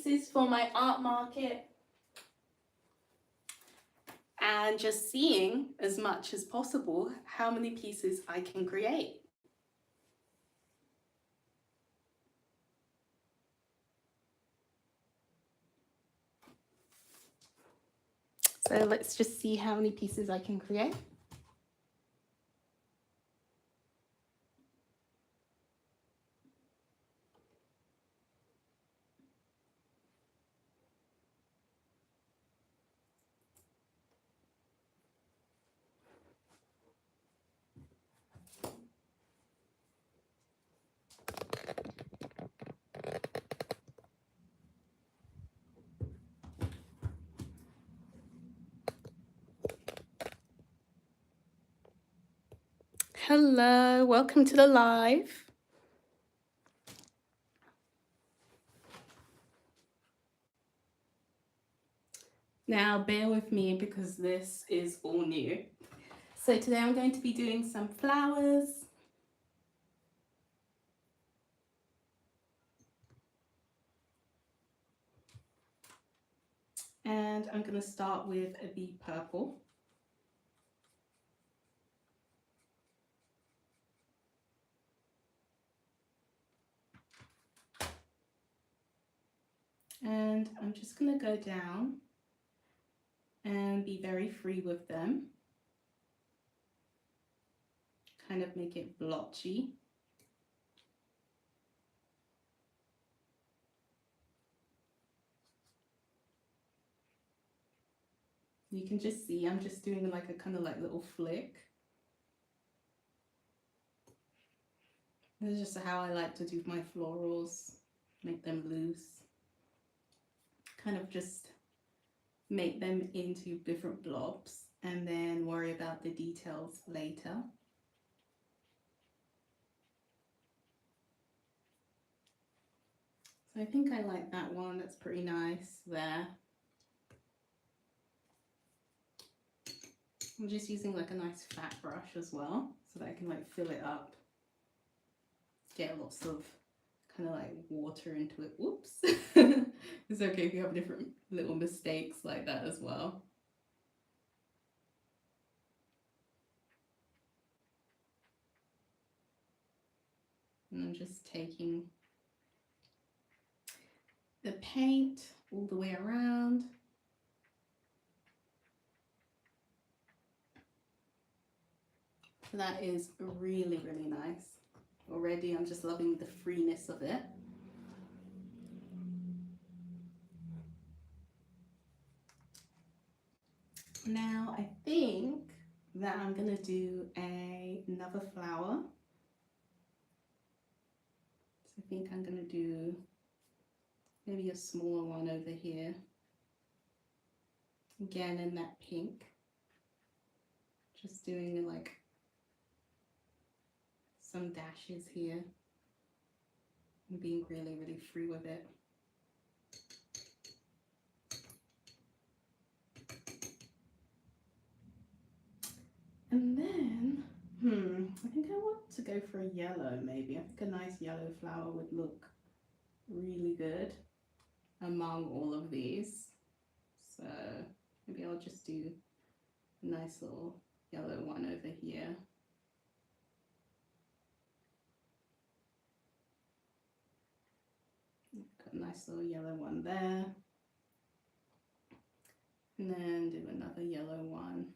pieces for my art market, and just seeing as much as possible how many pieces I can create. So let's just see how many pieces I can create. Hello, welcome to the live. Now bear with me because this is all new. So today I'm going to be doing some flowers. And I'm going to start with the purple. And I'm just going to go down and be very free with them. Kind of make it blotchy. You can just see I'm just doing like a kind of like little flick. This is just how I like to do my florals, make them loose. Kind of just make them into different blobs and then worry about the details later. So I think I like that one, that's pretty nice there. I'm just using like a nice fat brush as well so that I can like fill it up. Get lots of kind of like water into it. Whoops. It's okay if you have different little mistakes like that as well. And I'm just taking the paint all the way around. So that is really, really nice. Already I'm just loving the freeness of it. Now I think that I'm going to do another flower. So I think I'm going to do maybe a smaller one over here. Again in that pink. Just doing like some dashes here. And being really, really free with it. And then, I think I want to go for a yellow maybe. I think a nice yellow flower would look really good among all of these. So maybe I'll just do a nice little yellow one over here. Got a nice little yellow one there. And then do another yellow one.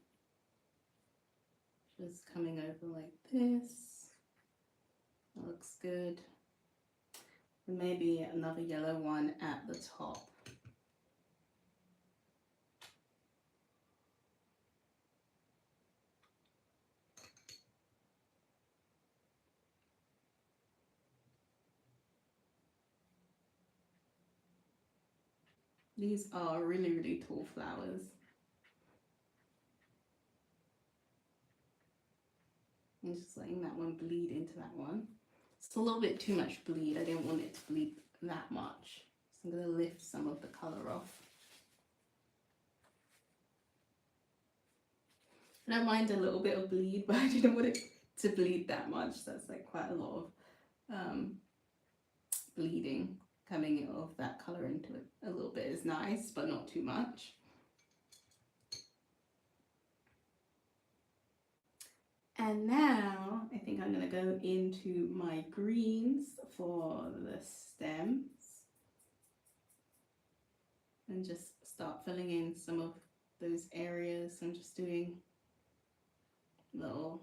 Just coming over like this. That looks good. And maybe another yellow one at the top. These are really, really tall flowers. I'm just letting that one bleed into that one. It's a little bit too much bleed. I didn't want it to bleed that much. So I'm going to lift some of the colour off. I don't mind a little bit of bleed, but I didn't want it to bleed that much. That's like quite a lot of bleeding coming of that colour into it. A is nice, but not too much. And now I think I'm going to go into my greens for the stems and just start filling in some of those areas. I'm just doing little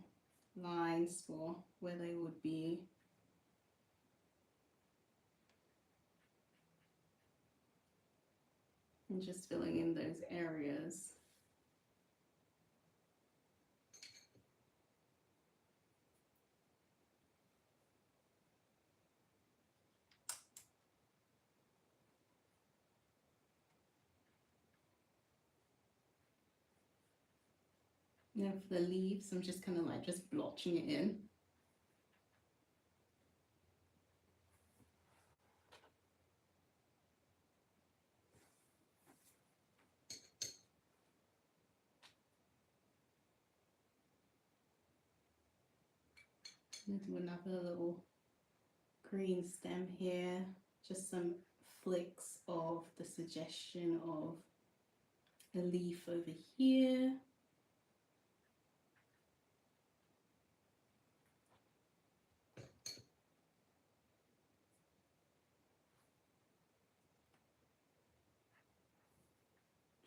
lines for where they would be. And just filling in those areas. Now for the leaves, I'm just kind of like just blotching it in. I'm going to do another little green stem here, just some flicks of the suggestion of a leaf over here.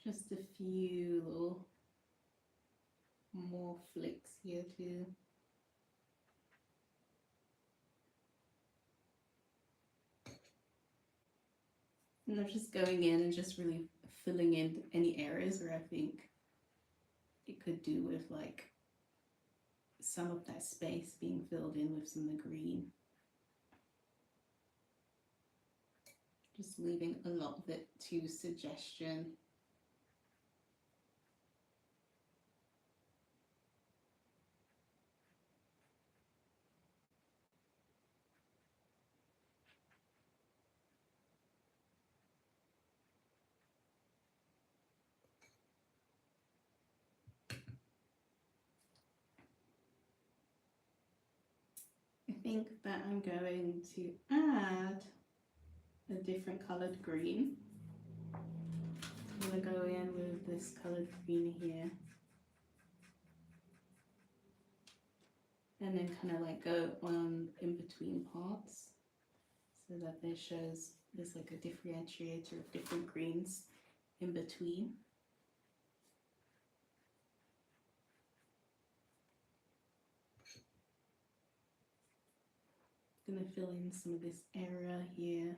Just a few little more flicks here too. And I'm just going in and just really filling in any areas where I think it could do with like some of that space being filled in with some of the green. Just leaving a lot of it to suggestion. I think that I'm going to add a different colored green. I'm going to go in with this colored green here. And then kind of like go on in between parts so that there's like a differentiator of different greens in between. I'm going to fill in some of this area here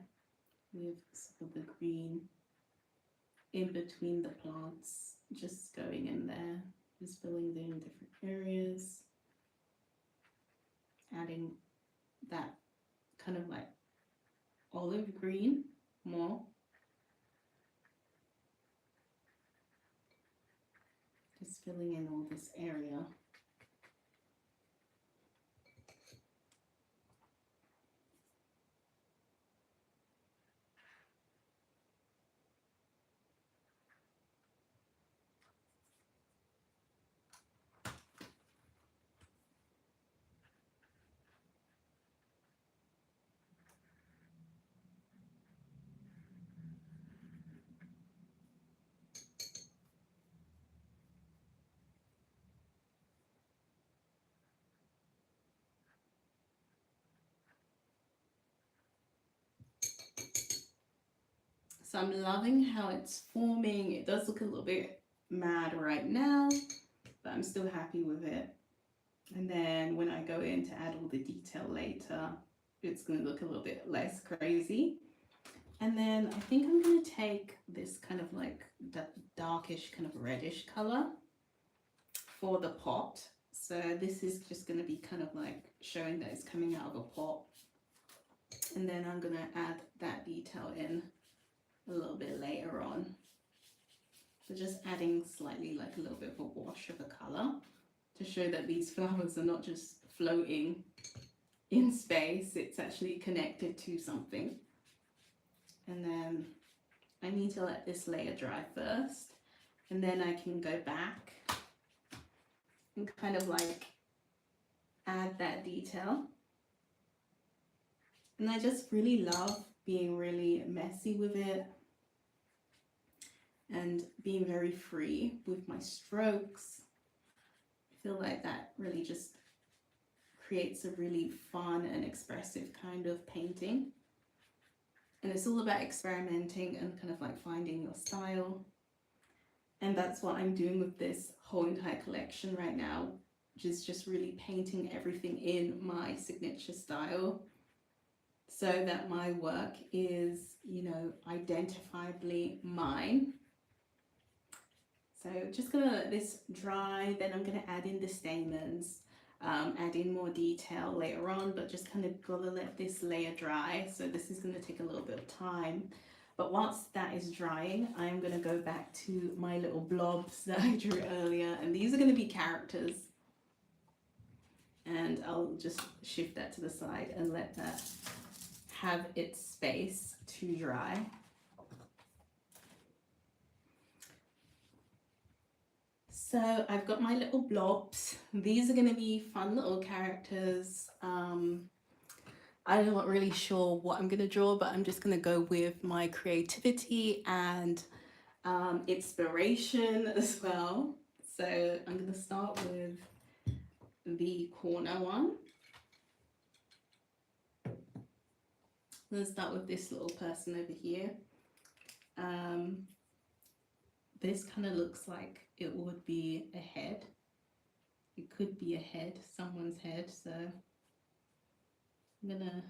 with some of the green in between the plants, just going in there, just filling them in different areas, adding that kind of like olive green more. Just filling in all this area. So I'm loving how it's forming. It does look a little bit mad right now, but I'm still happy with it. And then when I go in to add all the detail later, it's going to look a little bit less crazy. And then I think I'm going to take this kind of like that darkish kind of reddish color for the pot. So this is just going to be kind of like showing that it's coming out of a pot. And then I'm going to add that detail in a little bit later on. So just adding slightly like a little bit of a wash of a color to show that these flowers are not just floating in space, it's actually connected to something. And then I need to let this layer dry first, and then I can go back and kind of like add that detail. And I just really love being really messy with it. and being very free with my strokes. I feel like that really just creates a really fun and expressive kind of painting. And it's all about experimenting and kind of like finding your style. And that's what I'm doing with this whole entire collection right now, which is just really painting everything in my signature style so that my work is, you know, identifiably mine. So just gonna let this dry, then I'm gonna add in the stamens, add in more detail later on, but just kind of gotta let this layer dry. So this is gonna take a little bit of time. But whilst that is drying, I'm gonna go back to my little blobs that I drew earlier, and these are gonna be characters. And I'll just shift that to the side and let that have its space to dry. So I've got my little blobs. These are going to be fun little characters. I'm not really sure what I'm going to draw, but I'm just going to go with my creativity and inspiration as well. So I'm going to start with the corner one. I'm going to start with this little person over here. This kind of looks like it would be a head. It could be a head, someone's head. So I'm gonna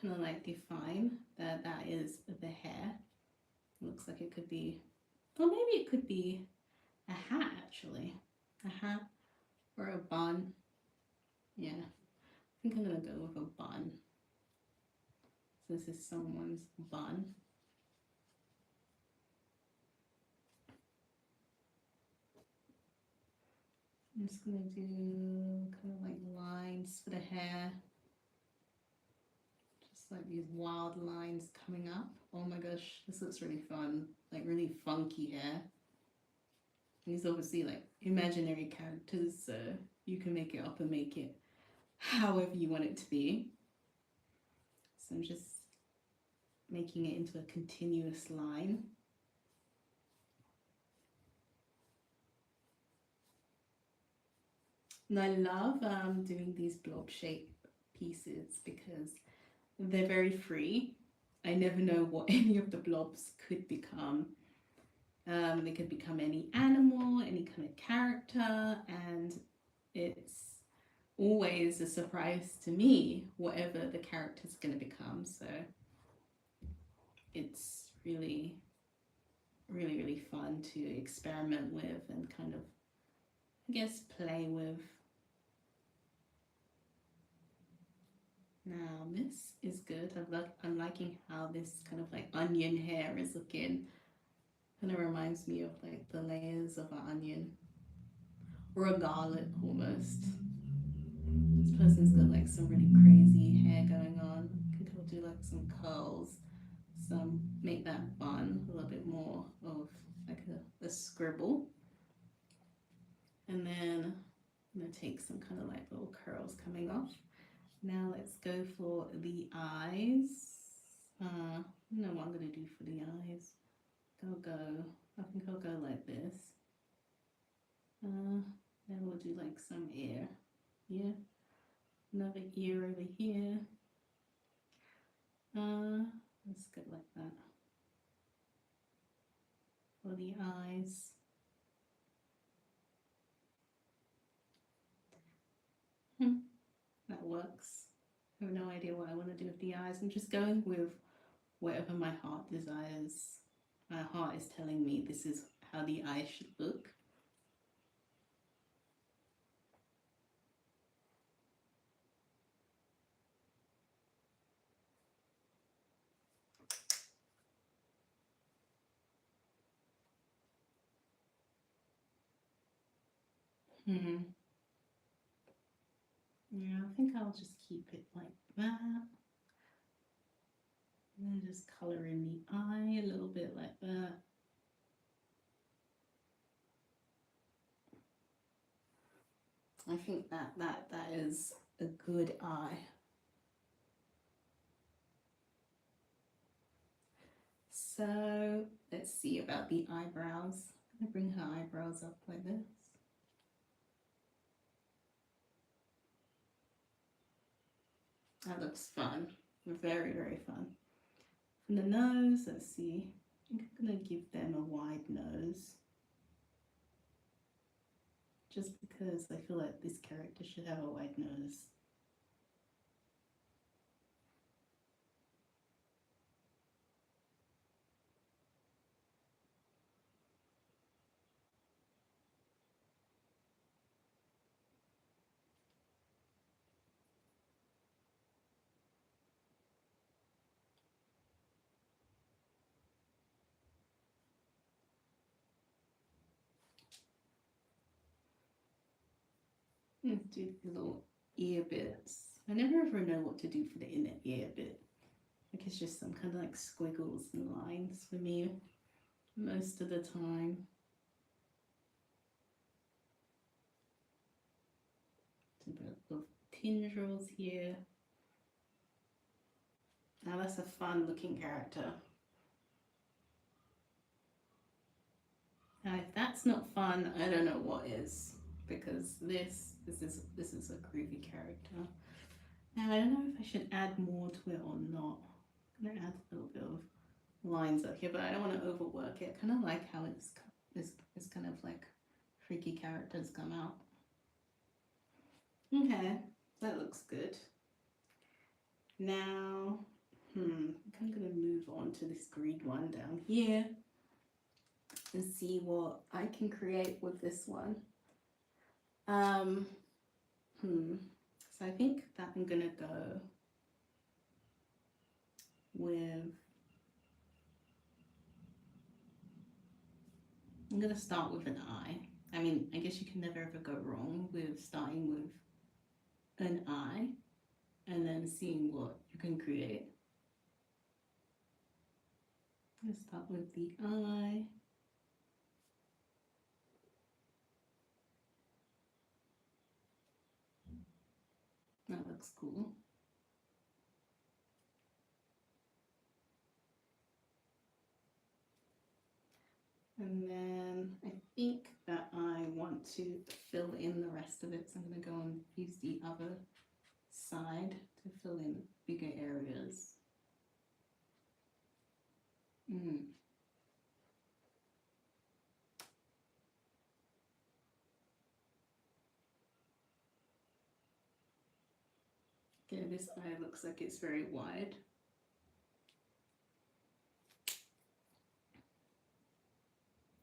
kind of like define that that is the hair. It looks like it could be, or maybe it could be a hat actually. A hat or a bun. Yeah, I think I'm gonna go with a bun. So this is someone's bun. I'm just gonna do kind of like lines for the hair. Just like these wild lines coming up. Oh my gosh, this looks really fun. Like really funky hair. These obviously like imaginary characters, so you can make it up and make it however you want it to be. So I'm just making it into a continuous line. And I love doing these blob shape pieces because they're very free. I never know what any of the blobs could become. They could become any animal, any kind of character, and it's always a surprise to me whatever the character's going to become. So it's really, really, really fun to experiment with and kind of, I guess, play with. Now this is good. I'm liking how this kind of like onion hair is looking. Kind of reminds me of like the layers of an onion or a garlic almost. This person's got like some really crazy hair going on. I think I'll do like some curls, some make that bun a little bit more of like a scribble. And then I'm gonna take some kind of like little curls coming off. Now let's go for the eyes. I don't know what I'm gonna do for the eyes. I think I'll go like this. Then we'll do like some ear. Yeah. Another ear over here. Let's go like that. For the eyes. That works. I have no idea what I want to do with the eyes. I'm just going with whatever my heart desires. My heart is telling me this is how the eyes should look. Yeah, I think I'll just keep it like that. And then just color in the eye a little bit like that. I think that is a good eye. So Let's see about the eyebrows. I'm gonna bring her eyebrows up like this. That looks fun. Very, very fun. From the nose, let's see. I think I'm gonna give them a wide nose. Just because I feel like this character should have a wide nose. Let's do the little ear bits. I never ever know what to do for the inner ear bit. Like it's just some kind of like squiggles and lines for me most of the time. A bit of tendrils here. Now that's a fun looking character. Now if that's not fun, I don't know what is, because this is a groovy character. Now I don't know if I should add more to it or not. I'm gonna add a little bit of lines up here, but I don't want to overwork it. Kind of like how it's kind of like freaky characters come out. Okay, that looks good. Now, I'm gonna move on to this green one down here and see what I can create with this one. So I think that I'm gonna go with, I'm gonna start with an eye. I mean, I guess you can never ever go wrong with starting with an eye and then seeing what you can create. Let's start with the eye. That looks cool. And then I think that I want to fill in the rest of it. So I'm going to go and use the other side to fill in bigger areas. Okay, this eye looks like it's very wide.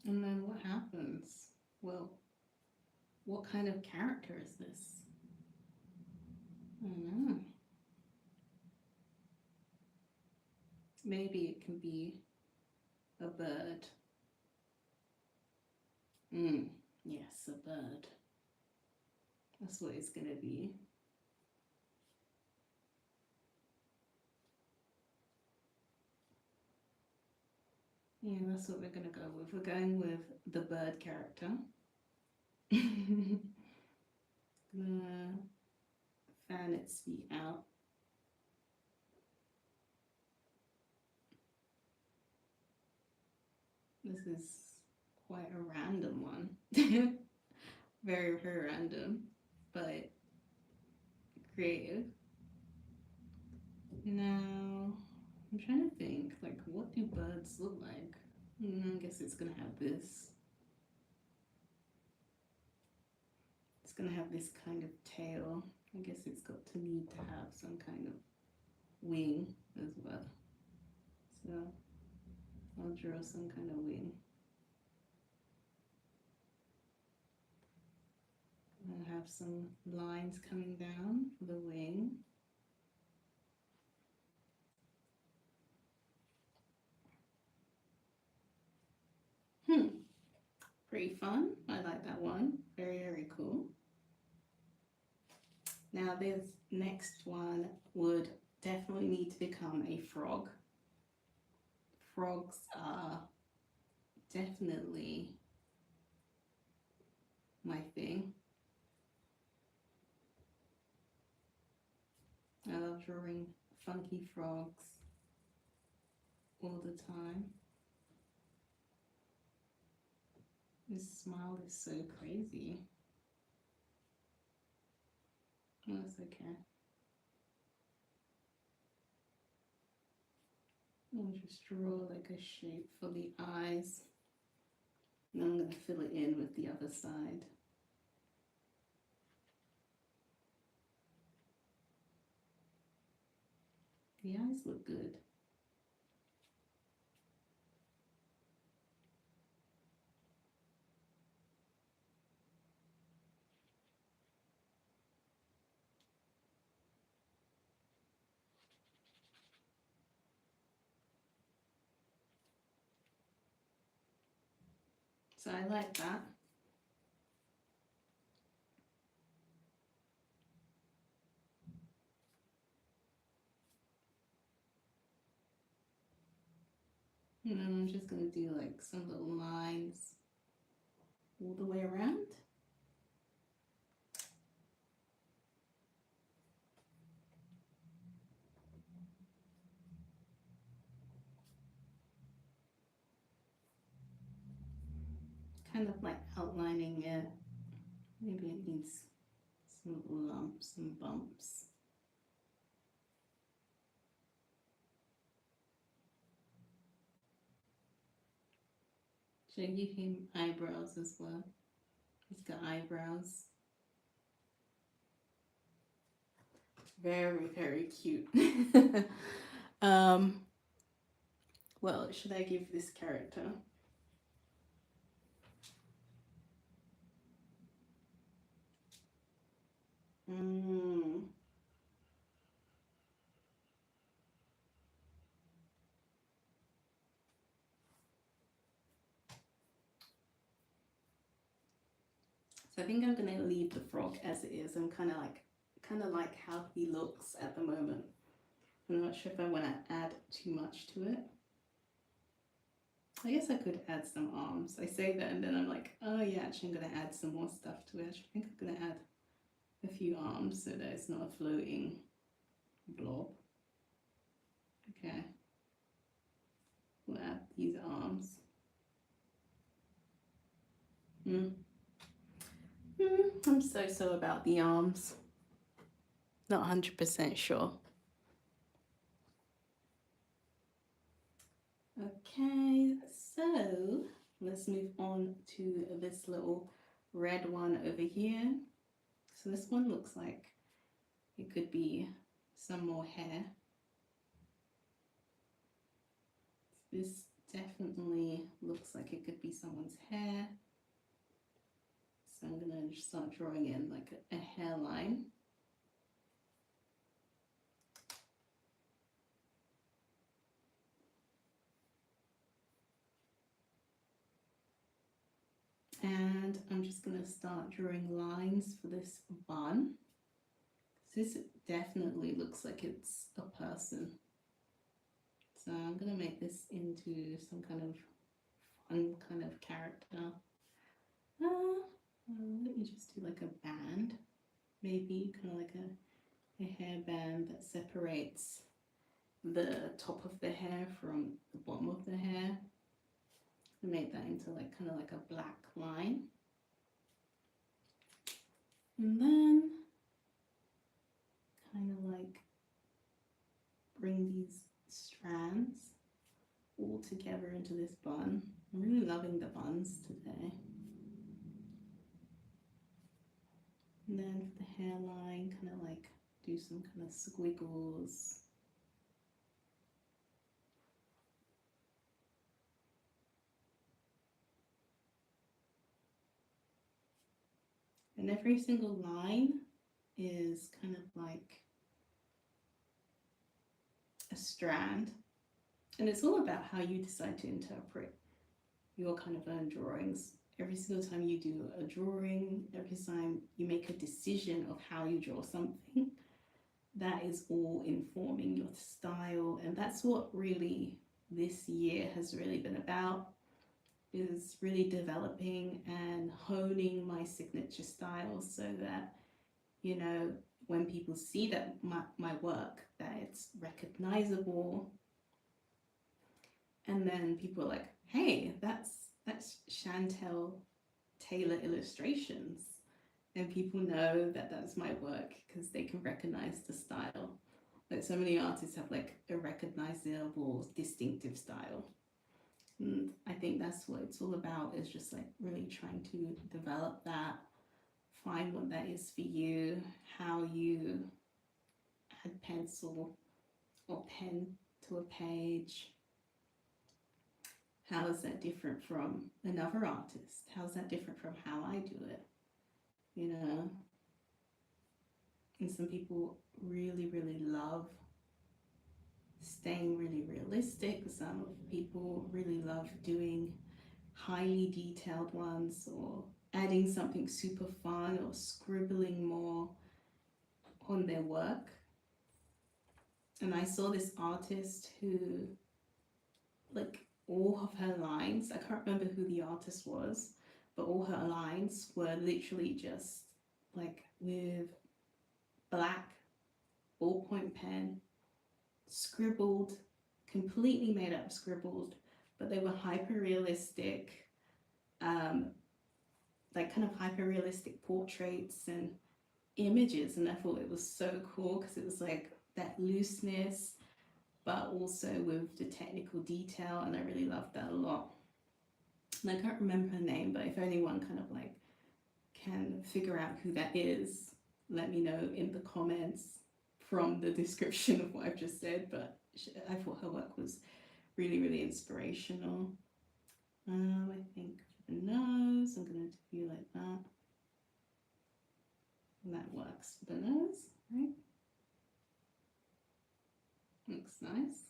And then what happens? Well, what kind of character is this? I don't know. Maybe it can be a bird. Yes, a bird. That's what it's gonna be. Yeah, that's what we're gonna go with. We're going with the bird character. Gonna fan its feet out. This is quite a random one. Very, very random, but creative. Now, I'm trying to think, like, what do birds look like? I guess it's gonna have this. It's gonna have this kind of tail. I guess it's got to need to have some kind of wing as well. So I'll draw some kind of wing. I'll have some lines coming down for the wing. Pretty fun. I like that one. Very, very cool. Now this next one would definitely need to become a frog. Frogs are definitely my thing. I love drawing funky frogs all the time. This smile is so crazy. That's okay. I'll just draw like a shape for the eyes. And then I'm going to fill it in with the other side. The eyes look good. So I like that. And then I'm just going to do like some little lines all the way around. Kind of like outlining it. Maybe it needs some lumps and bumps. Should I give him eyebrows as well? He's got eyebrows. Very, very cute. Well, should I give this character? So I think I'm gonna leave the frog as it is. I'm kind of like how he looks at the moment. I'm not sure if I want to add too much to it. I guess I could add some arms. I say that and then I'm like, oh yeah, actually I'm gonna add some more stuff to it. I think I'm gonna add a few arms so that it's not a floating blob. Okay, we'll add these arms. I'm so about the arms. Not 100% sure. Okay, so let's move on to this little red one over here. So this one looks like it could be some more hair. This definitely looks like it could be someone's hair. So I'm gonna just start drawing in like a hairline. And I'm just gonna start drawing lines for this bun. This definitely looks like it's a person. So I'm gonna make this into some kind of fun kind of character. Let me just do like a band, maybe kind of like a hairband that separates the top of the hair from the bottom of the hair. And make that into like kind of like a black line. And then kind of like bring these strands all together into this bun. I'm really loving the buns today. And then for the hairline, kind of like do some kind of squiggles. And every single line is kind of like a strand. And it's all about how you decide to interpret your kind of own drawings. Every single time you do a drawing, every time you make a decision of how you draw something, that is all informing your style. And that's what really this year has really been about, is really developing and honing my signature style so that, you know, when people see that my work, that it's recognizable. And then people are like, hey, that's Chantel tailor illustrations, and people know that that's my work because they can recognize the style. Like so many artists have like a recognizable, distinctive style. And I think that's what it's all about, is just like really trying to develop that, find what that is for you, how you add pencil or pen to a page. How is that different from another artist? How is that different from how I do it? You know? And some people really, really love staying really realistic. Some people really love doing highly detailed ones, or adding something super fun, or scribbling more on their work. And I saw this artist who, like, all of her lines, I can't remember who the artist was, but all her lines were literally just like with black ballpoint pen, scribbled, completely made up, scribbled, but they were hyper realistic, like kind of hyper realistic portraits and images. And I thought it was so cool because it was like that looseness, but also with the technical detail, and I really loved that a lot. And I can't remember her name, but if anyone kind of like can figure out who that is, let me know in the comments from the description of what I've just said. But I thought her work was really, really inspirational. I think for the nose, I'm going to do like that. And that works for the nose, right? Looks nice.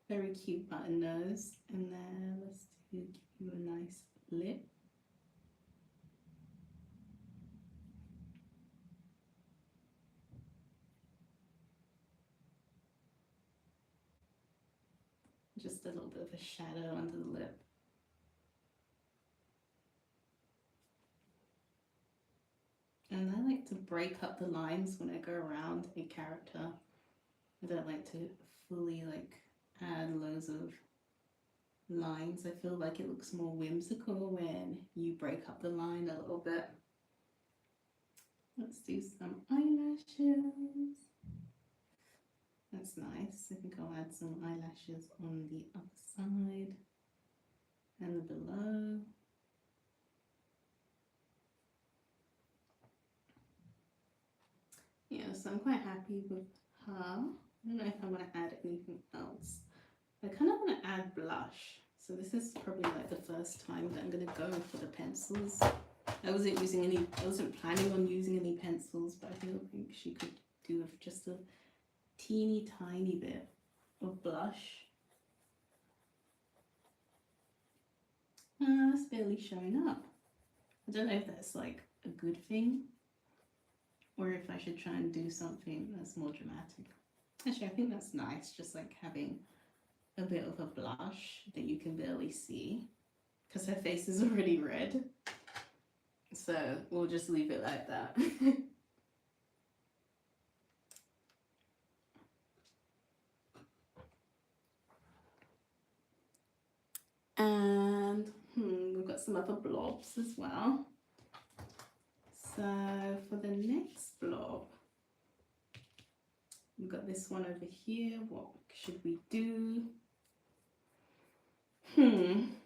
Very cute button nose. And then let's give you a nice lip. Just a little bit of a shadow under the lip. And I like to break up the lines when I go around a character. I don't like to fully like add loads of lines. I feel like it looks more whimsical when you break up the line a little bit. Let's do some eyelashes. That's nice. I think I'll add some eyelashes on the other side and below. Yeah, so I'm quite happy with her. I don't know if I want to add anything else. I kind of want to add blush. So this is probably like the first time that I'm going to go for the pencils. I wasn't planning on using any pencils, but I think she could do with just a teeny tiny bit of blush. It's barely showing up. I don't know if that's like a good thing, or if I should try and do something that's more dramatic. Actually, I think that's nice, just like having a bit of a blush that you can barely see, because her face is already red. So we'll just leave it like that. And we've got some other blobs as well. So for the next blob, we've got this one over here. What should we do?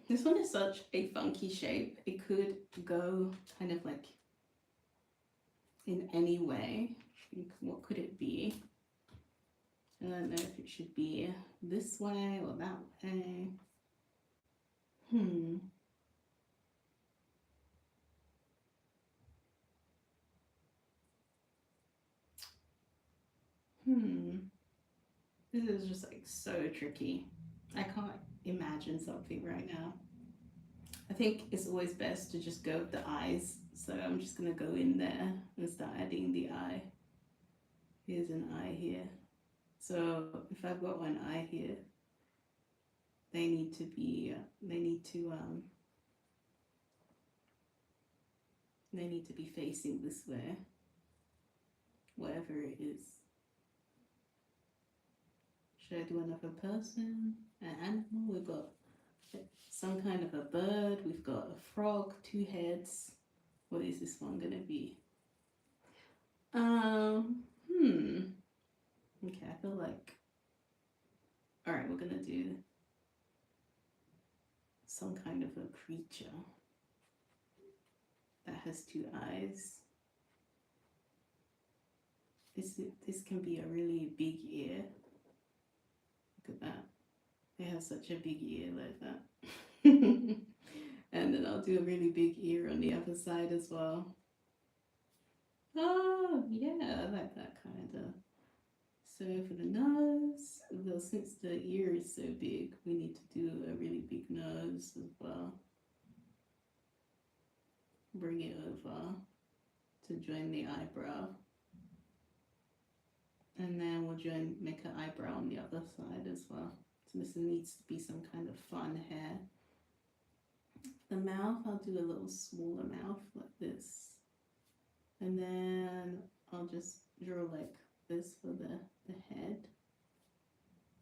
This one is such a funky shape. It could go kind of like in any way. What could it be? I don't know if it should be this way or that way. This is just like so tricky. I can't imagine something right now. I think it's always best to just go with the eyes. So I'm just gonna go in there and start adding the eye. Here's an eye here. So if I've got one eye here, they need to be facing this way, wherever it is. Should I do another person, an animal? We've got some kind of a bird. We've got a frog, 2 heads. What is this one gonna be? Okay, I feel like, all right, we're gonna do some kind of a creature that has 2 eyes. This can be a really big ear. Look at that. It has such a big ear like that. And then I'll do a really big ear on the other side as well. Oh, yeah, I like that kind of. So for the nose, well, since the ear is so big, we need to do a really big nose as well. Bring it over to join the eyebrow. And then we'll make an eyebrow on the other side as well. So this needs to be some kind of fun hair. The mouth, I'll do a little smaller mouth like this. And then I'll just draw like this for the head.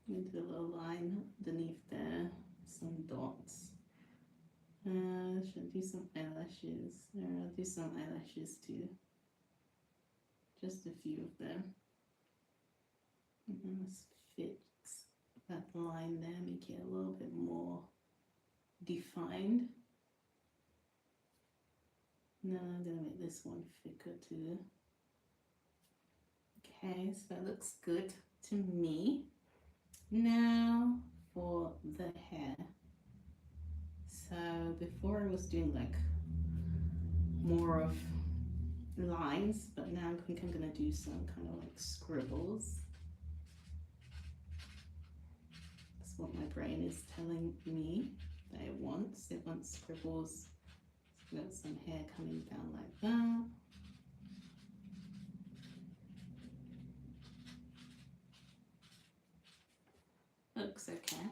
And do a little line underneath there, some dots. Should I do some eyelashes? I'll do some eyelashes too. Just a few of them. And then let's fix that line there, make it a little bit more defined. Now I'm going to make this one thicker too. Okay, so that looks good to me. Now for the hair. So before I was doing like more of lines, but now I think I'm going to do some kind of like scribbles. That's what my brain is telling me that it wants. It wants scribbles. So got some hair coming down like that. Looks okay.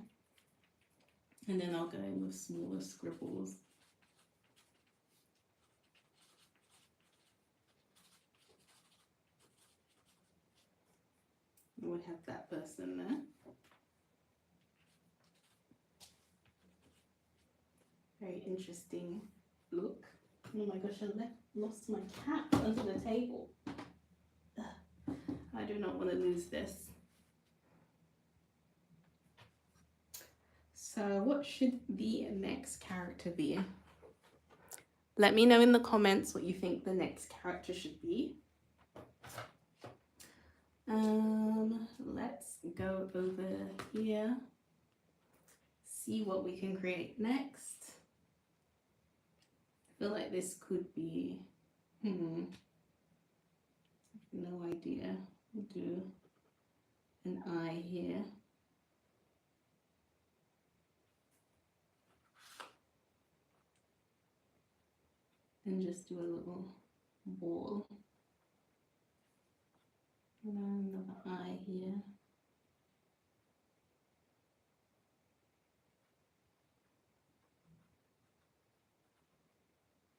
And then I'll go in with smaller scribbles. We have that person there. Very interesting look. Oh my gosh, I lost my cap under the table. Ugh. I do not want to lose this. So what should the next character be? Let me know in the comments what you think the next character should be. Let's go over here, see what we can create next. I feel like this could be, no idea. We'll do an eye here. And just do a little ball. And then another eye here.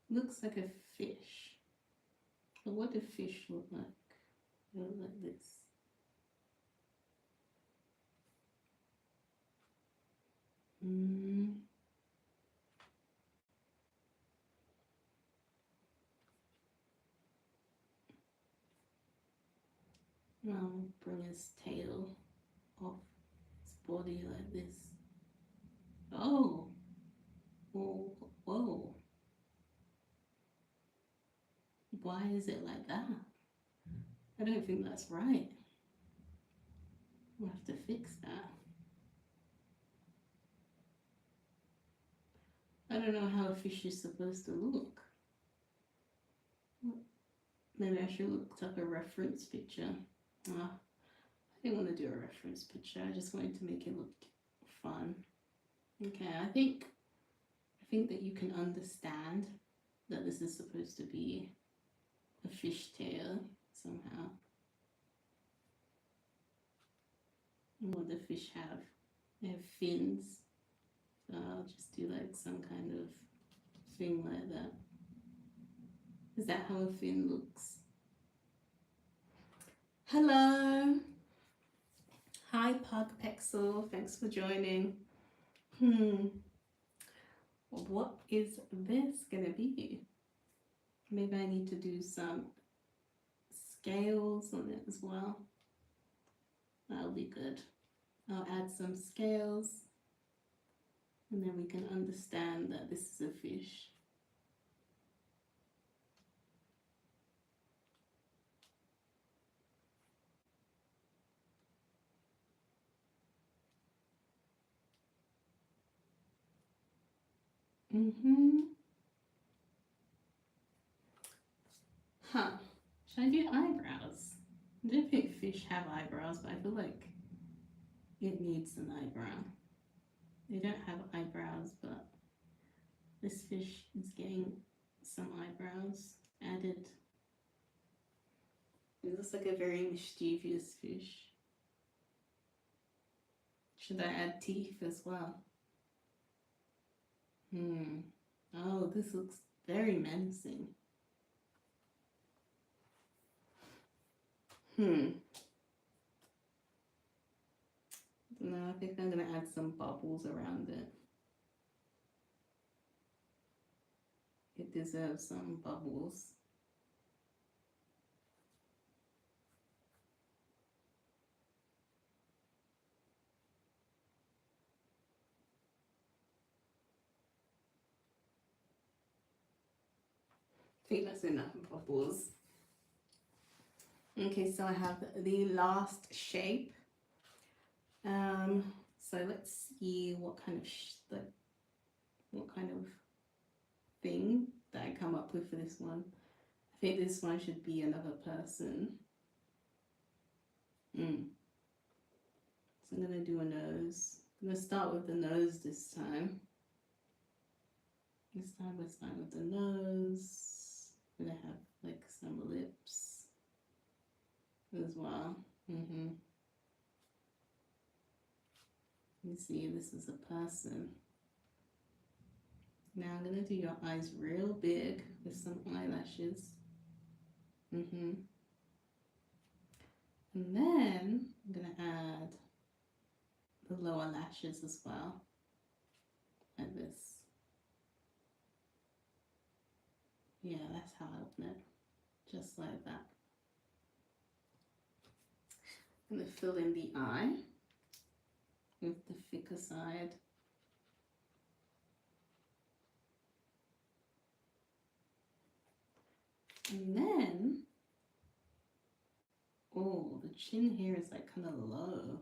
Looks like a fish. But what do fish look like? They look like this. Now bring his tail off his body like this. Oh, whoa, whoa. Why is it like that? I don't think that's right. We'll have to fix that. I don't know how a fish is supposed to look. Maybe I should look up a reference picture. I didn't want to do a reference picture. I just wanted to make it look fun. Okay, I think that you can understand that this is supposed to be a fish tail somehow. And what do fish have? They have fins. So I'll just do like some kind of thing like that. Is that how a fin looks? Hello. Hi Pug Pexel, thanks for joining. what is this gonna be? Maybe I need to do some scales on it as well. That'll be good. I'll add some scales and then we can understand that this is a fish. Huh. Should I do eyebrows? I don't think fish have eyebrows, but I feel like it needs an eyebrow. They don't have eyebrows, but this fish is getting some eyebrows added. It looks like a very mischievous fish. Should I add teeth as well? Oh, this looks very menacing. No, I think I'm gonna add some bubbles around it. It deserves some bubbles. I think that's enough bubbles. Okay, so I have the last shape. So let's see what kind of thing that I come up with for this one. I think this one should be another person. So I'm gonna do a nose. I'm gonna start with the nose this time. This time we're starting with the nose. I'm gonna have like some lips as well. You see, this is a person. Now I'm gonna do your eyes real big with some eyelashes. And then I'm gonna add the lower lashes as well, like this. Yeah, that's how I open it, just like that. I'm gonna fill in the eye with the thicker side. And then, oh, the chin here is like kind of low.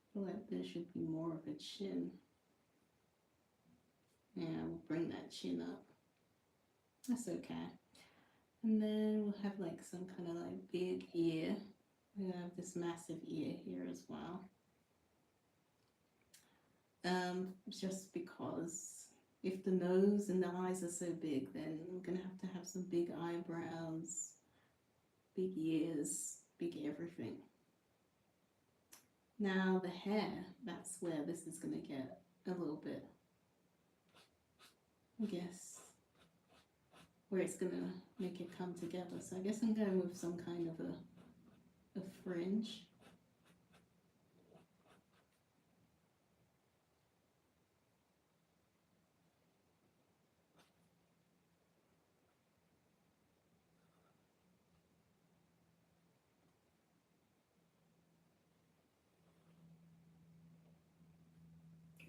I feel like there should be more of a chin. Yeah, we'll bring that chin up. That's okay. And then we'll have like some kind of like big ear. We're gonna have this massive ear here as well. Just because if the nose and the eyes are so big, then I'm gonna have to have some big eyebrows, big ears, big everything. Now the hair, that's where this is gonna get a little bit, I guess, where it's gonna make it come together. So I guess I'm going with some kind of a fringe.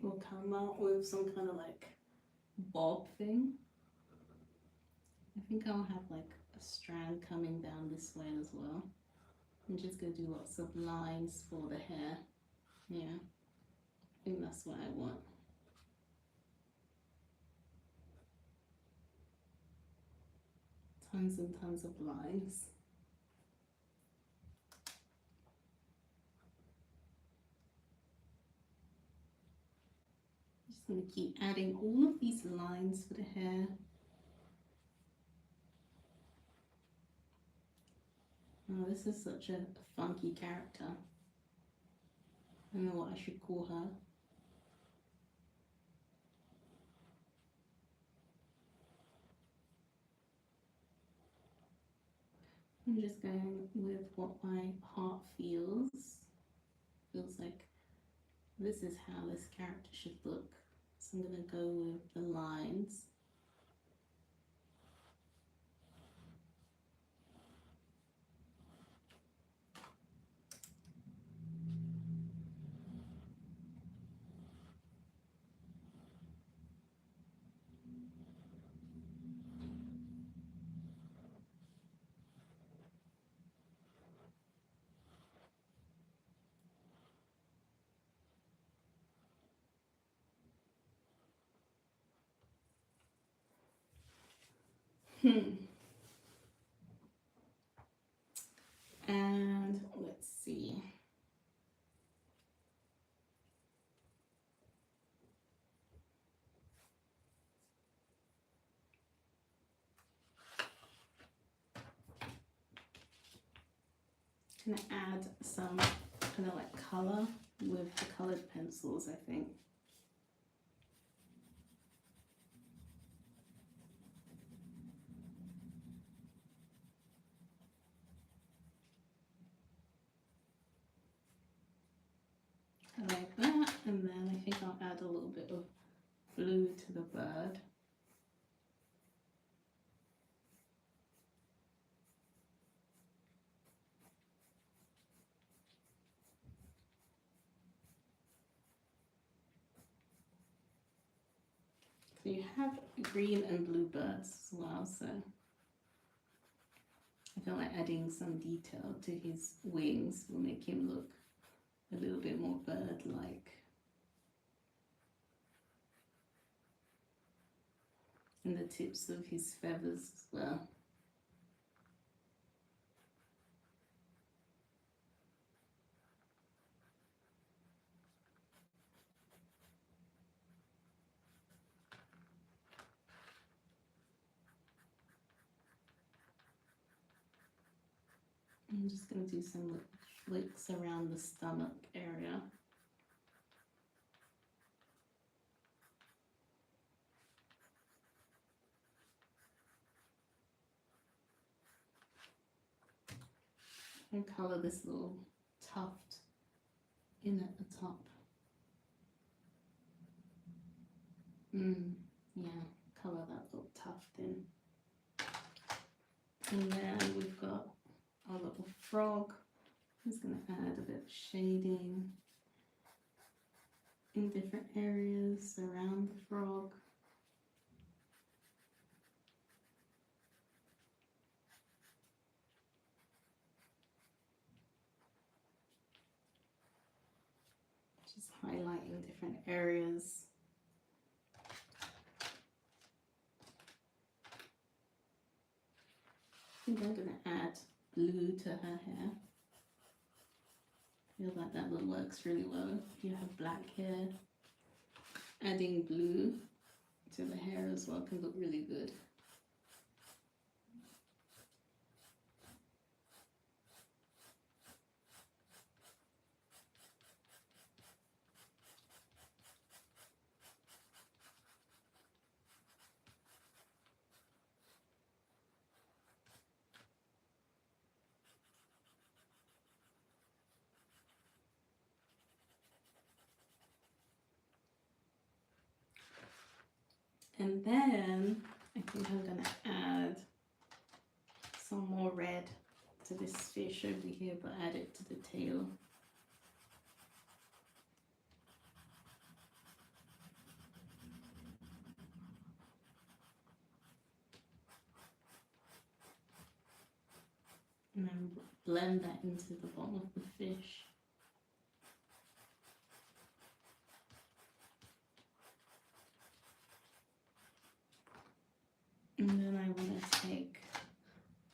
We'll come out with some kind of like bob thing. I think I'll have like a strand coming down this way as well. I'm just gonna do lots of lines for the hair. Yeah, I think that's what I want. Tons and tons of lines. Just gonna keep adding all of these lines for the hair. Oh, this is such a funky character. I don't know what I should call her. I'm just going with what my heart feels. Feels like this is how this character should look. So I'm going to go with the lines. And let's see. Gonna add some kind of like color with the colored pencils, I think. Like that, and then I think I'll add a little bit of blue to the bird. So you have green and blue birds as well, so I feel like adding some detail to his wings will make him look a little bit more bird-like. And the tips of his feathers as well. I'm just going to do some flicks around the stomach area. And color this little tuft in at the top. Yeah, color that little tuft in. And then we've got our little frog. I'm just going to add a bit of shading in different areas around the frog. Just highlighting different areas. I think I'm going to add blue to her hair. I feel like that one works really well. If you have black hair, adding blue to the hair as well can look really good. And then I think I'm going to add some more red to this fish over here, but add it to the tail. And then blend that into the bottom of the fish. And then I want to take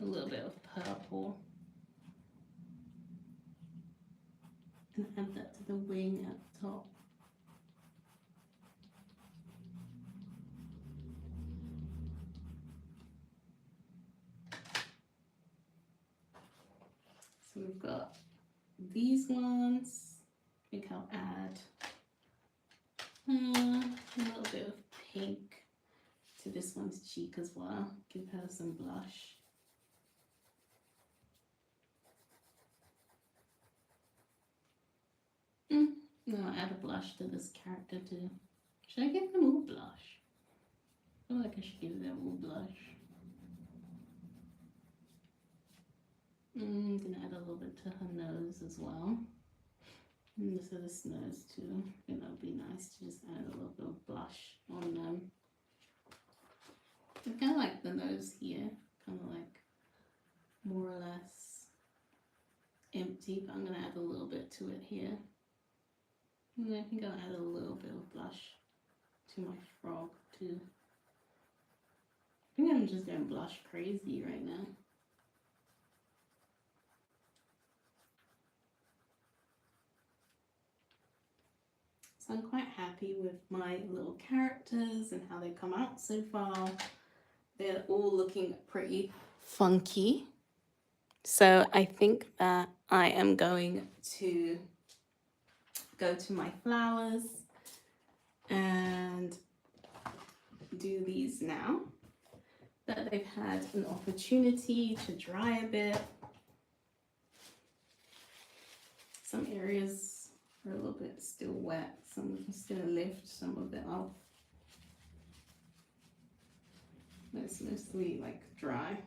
a little bit of purple and add that to the wing at the top. So we've got these ones. I think I'll add a little bit of pink to this one's cheek as well. Give her some blush. No, I'll add a blush to this character to Should I give them all blush? I feel like I should give them all blush. I'm gonna add a little bit to her nose as well. And to this nose too. I think that would be nice to just add a little bit of blush on them. I kind of like the nose here, kind of like more or less empty, but I'm gonna add a little bit to it here. And I think I'll add a little bit of blush to my frog too. I think I'm just going blush crazy right now. So I'm quite happy with my little characters and how they come out so far. They're all looking pretty funky. So I think that I am going to go to my flowers and do these now that they've had an opportunity to dry a bit. Some areas are a little bit still wet, so I'm just going to lift some of it off. It's mostly like dry.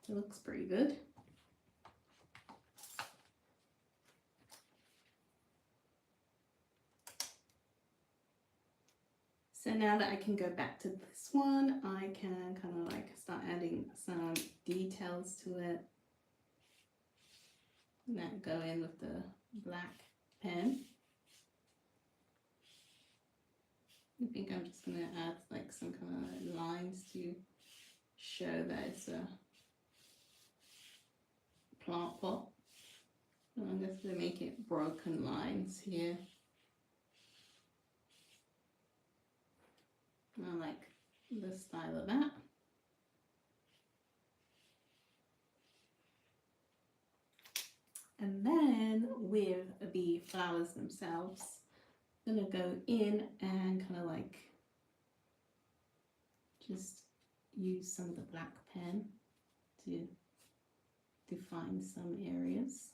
It looks pretty good. So now that I can go back to this one, I can kind of like start adding some details to it. And that go in with the black pen. I think I'm just going to add like some kind of lines to show that it's a plant pot. And I'm just going to make it broken lines here. I like the style of that. And then with the flowers themselves, I'm gonna go in and kind of like just use some of the black pen to define some areas.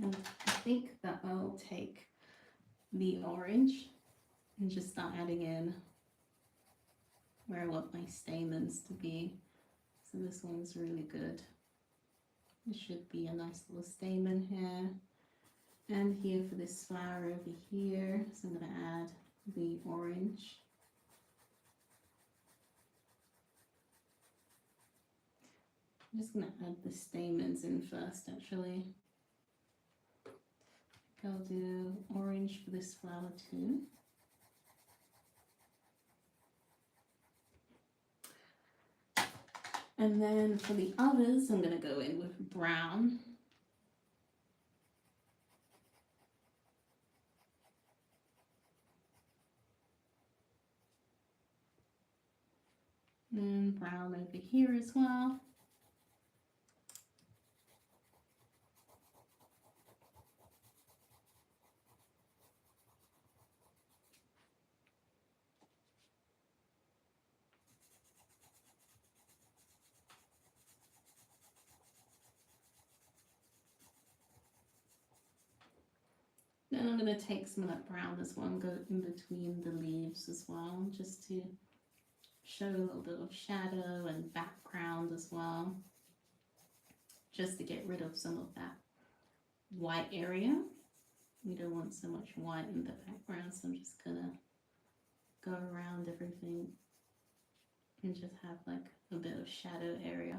And I think that I'll take the orange and just start adding in where I want my stamens to be. So this one's really good. It should be a nice little stamen here. And here for this flower over here, so I'm going to add the orange. I'm just going to add the stamens in first actually. I'll do orange for this flower too. And then for the others, I'm going to go in with brown. And brown over here as well. Then I'm going to take some of that brown as well and go in between the leaves as well, just to show a little bit of shadow and background as well, just to get rid of some of that white area. We don't want so much white in the background, so I'm just going to go around everything and just have like a bit of shadow area.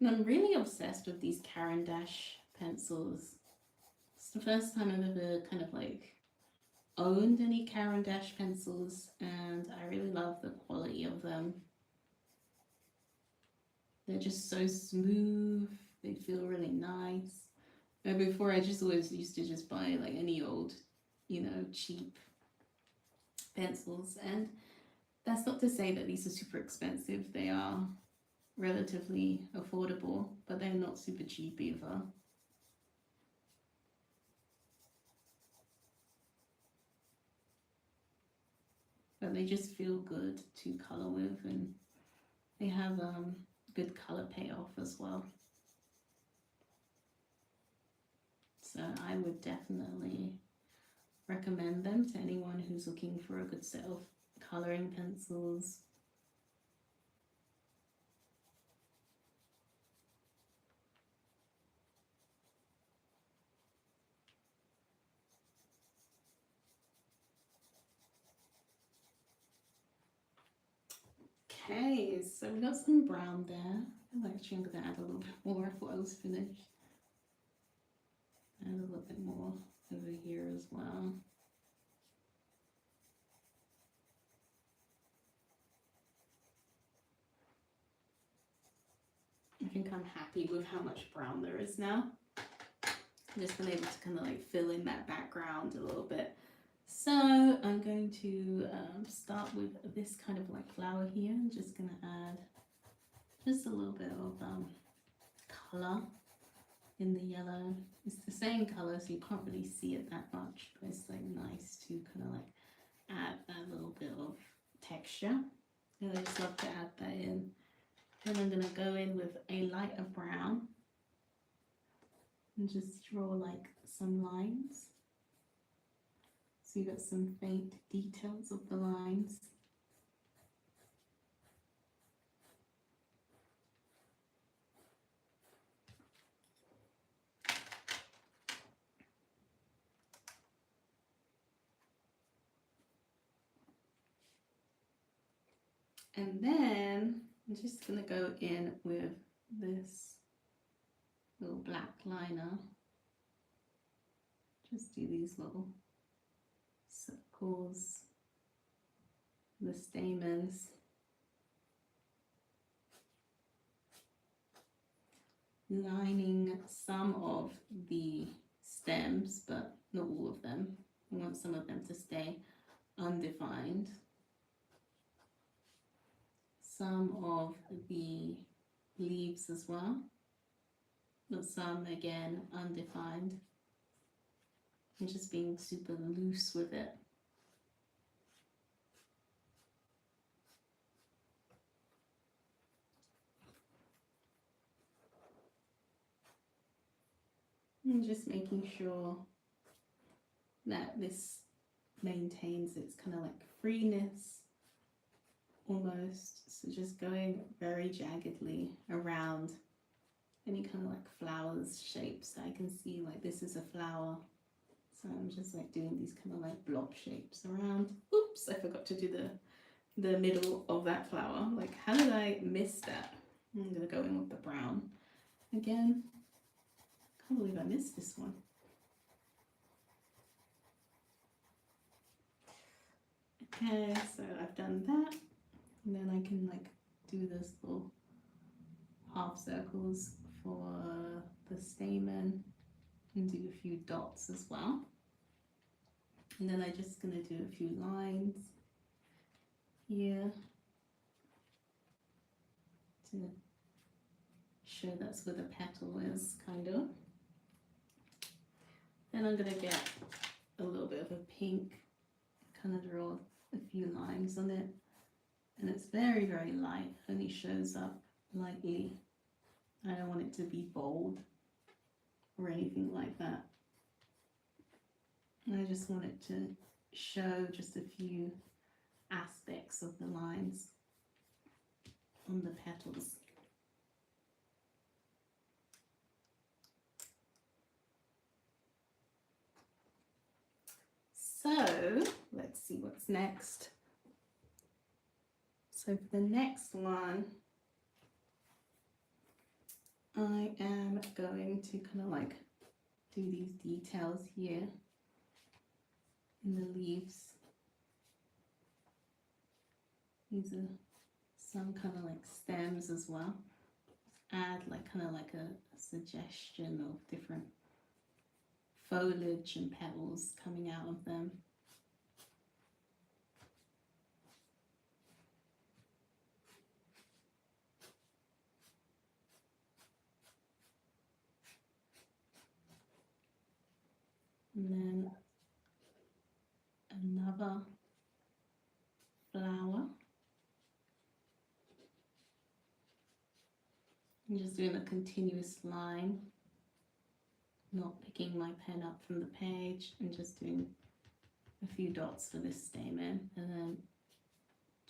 And I'm really obsessed with these Caran d'Ache pencils. It's the first time I've ever kind of like owned any Caran d'Ache pencils, and I really love the quality of them. They're just so smooth, they feel really nice. And before, I just always used to just buy like any old, cheap pencils, and that's not to say that these are super expensive. They are relatively affordable, but they're not super cheap either. But they just feel good to color with, and they have good color payoff as well. So I would definitely recommend them to anyone who's looking for a good set of coloring pencils. Okay, so we got some brown there. Actually, I'm going to add a little bit more. I thought I was finished. Add a little bit more over here as well. I think I'm happy with how much brown there is now. I've just been able to kind of like fill in that background a little bit. So I'm going to start with this kind of like flower here. I'm just going to add just a little bit of colour in the yellow. It's the same colour, so you can't really see it that much, but it's like nice to kind of like add that little bit of texture. And I just love to add that in. Then I'm going to go in with a lighter brown and just draw like some lines. So you got some faint details of the lines. And then I'm just going to go in with this little black liner. Just do these little circles, the stamens. Lining some of the stems, but not all of them. I want some of them to stay undefined. Some of the leaves as well, but some again undefined. I'm just being super loose with it. And just making sure that this maintains its kind of like freeness almost. So just going very jaggedly around any kind of like flowers shapes that I can see, like this is a flower. So I'm just like doing these kind of like blob shapes around. Oops, I forgot to do the middle of that flower. Like, how did I miss that? I'm gonna go in with the brown again. Can't believe I missed this one. Okay, so I've done that, and then I can like do this little half circles for the stamen and do a few dots as well. And then I'm just gonna do a few lines here to show that's where the petal is, kind of. Then I'm gonna get a little bit of a pink, kind of draw a few lines on it, and it's very, very light, only shows up lightly. I don't want it to be bold or anything like that. I just want it to show just a few aspects of the lines on the petals. So let's see what's next. So for the next one, I am going to kind of like do these details here in the leaves. These are some kind of like stems as well. Add like kind of like a suggestion of different foliage and petals coming out of them. And then another flower. I'm just doing a continuous line, not picking my pen up from the page, and just doing a few dots for this stamen, and then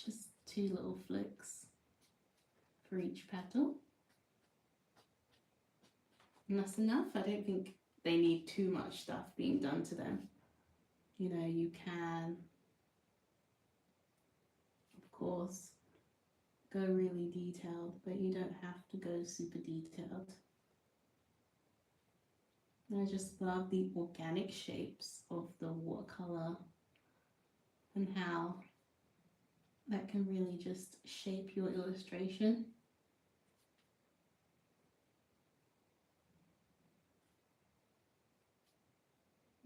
just 2 little flicks for each petal. And that's enough. I don't think they need too much stuff being done to them. You know, you can, of course, go really detailed, but you don't have to go super detailed. And I just love the organic shapes of the watercolor and how that can really just shape your illustration.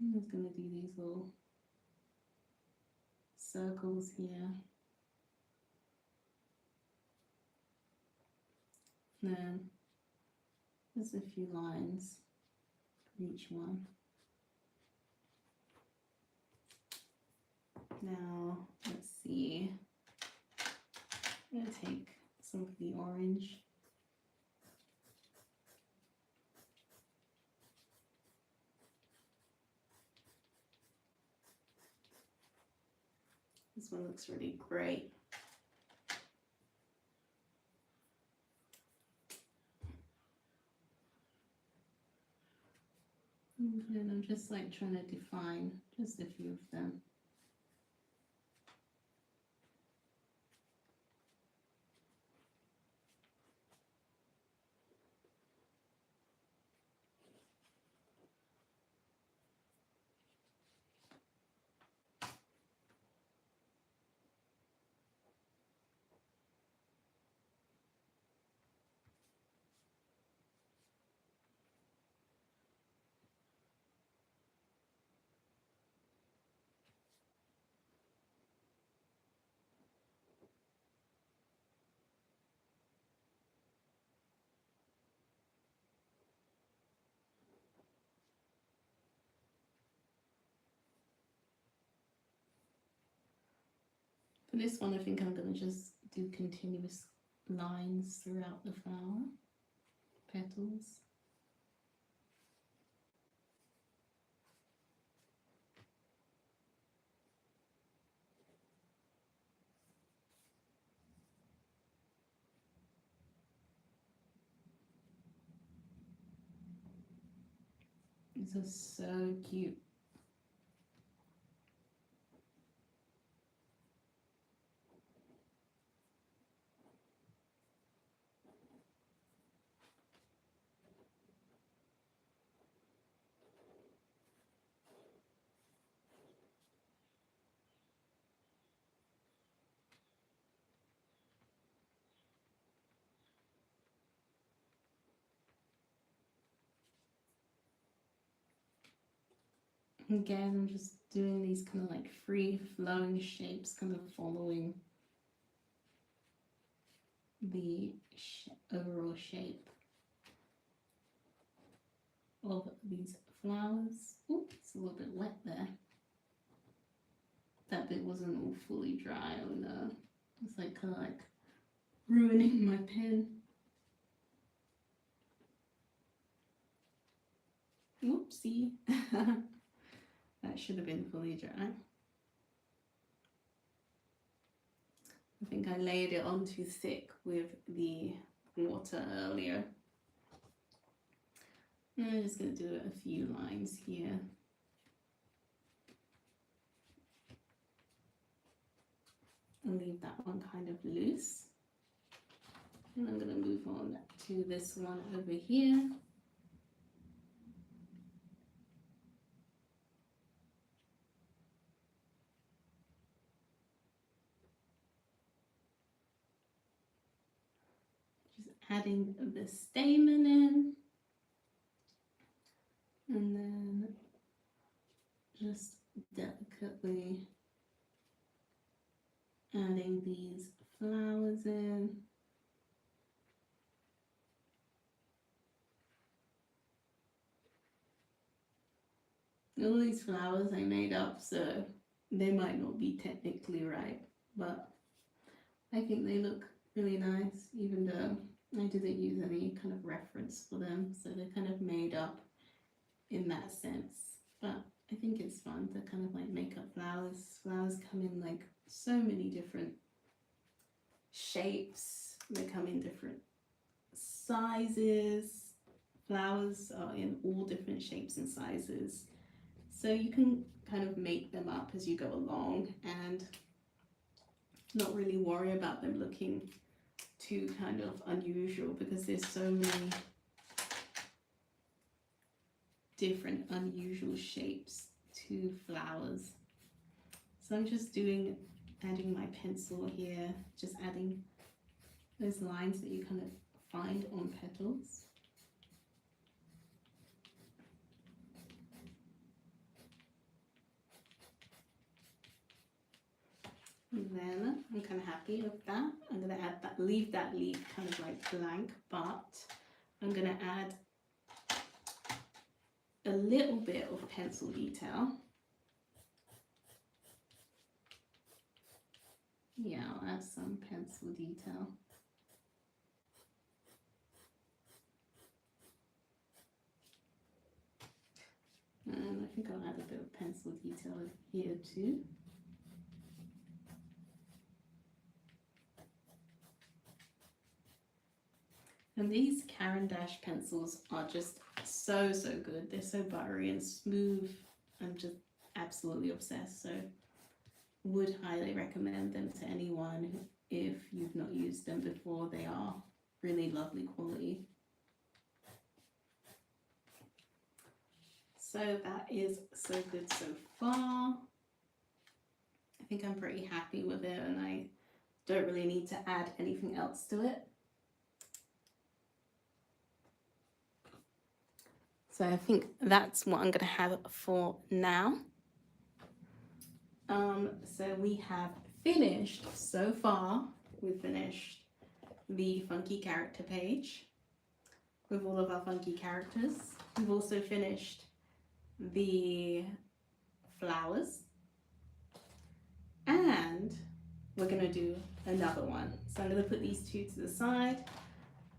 I'm just going to do these little circles here. And then there's a few lines for each one. Now, let's see. I'm going to take some of the orange. This one looks really great. And I'm just like trying to define just a few of them. For this one, I think I'm going to just do continuous lines throughout the flower, petals. These are so cute. Again, I'm just doing these kind of like free flowing shapes, kind of following the overall shape of these flowers. Oh, it's a little bit wet there. That bit wasn't all fully dry. Oh no, it's like kind of like ruining my pen. Whoopsie. That should have been fully dry. I think I laid it on too thick with the water earlier. And I'm just going to do a few lines here. And leave that one kind of loose. And I'm going to move on to this one over here. Just adding the stamen in, and then just delicately adding these flowers in. All these flowers I made up, so they might not be technically right, but I think they look really nice, even though I didn't use any kind of reference for them, so they're kind of made up in that sense. But I think it's fun to kind of like make up flowers. Flowers come in like so many different shapes, they come in different sizes. Flowers are in all different shapes and sizes, so you can kind of make them up as you go along and not really worry about them looking too kind of unusual, because there's so many different unusual shapes to flowers. So I'm just adding my pencil here, just adding those lines that you kind of find on petals. And then I'm kind of happy with that. I'm going to add that, leave that leaf kind of like blank, but I'm going to add a little bit of pencil detail. Yeah, I'll add some pencil detail. And I think I'll add a bit of pencil detail here too. And these Caran d'Ache pencils are just so good. They're so buttery and smooth. I'm just absolutely obsessed. So would highly recommend them to anyone if you've not used them before. They are really lovely quality. So that is so good so far. I think I'm pretty happy with it, and I don't really need to add anything else to it. So I think that's what I'm going to have for now. So we have finished, so far, we've finished the funky character page with all of our funky characters. We've also finished the flowers, and we're going to do another one. So I'm going to put these two to the side,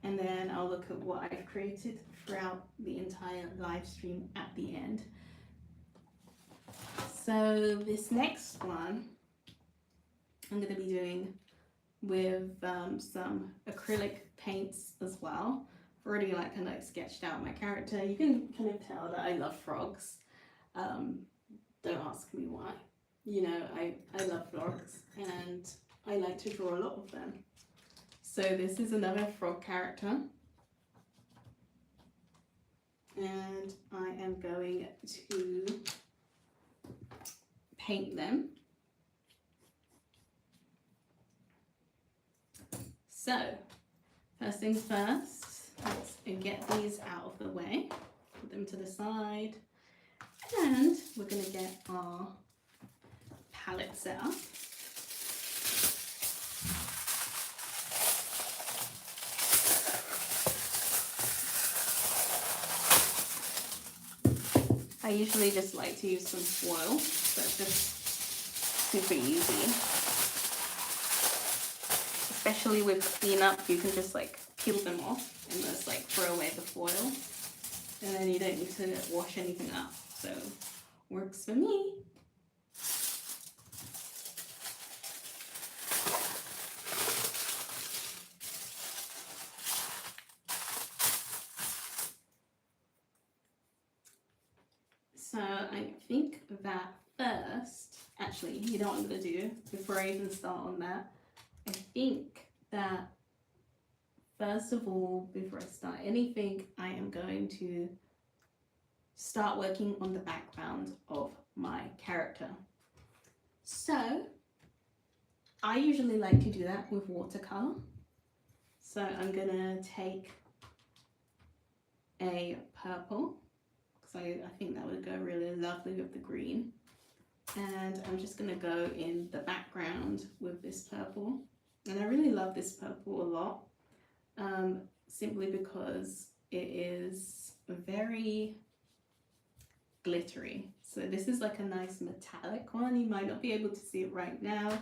and then I'll look at what I've created throughout the entire live stream at the end. So this next one I'm going to be doing with some acrylic paints as well. I've already kind of sketched out my character. You can kind of tell that I love frogs. Don't ask me why. You know, I love frogs and I like to draw a lot of them. So this is another frog character. And I am going to paint them. So, first things first, let's get these out of the way, put them to the side, and we're going to get our palette set up. I usually just like to use some foil, so it's just super easy. Especially with cleanup, you can just like peel them off and just like throw away the foil, and then you don't need to wash anything up, so works for me. So I think that first, actually, you know what I'm going to do before I even start on that? I think that first of all, before I start anything, I am going to start working on the background of my character. So I usually like to do that with watercolor. So I'm gonna take a purple, because I think that would go really lovely with the green. And I'm just gonna go in the background with this purple. And I really love this purple a lot, simply because it is very glittery. So this is like a nice metallic one. You might not be able to see it right now,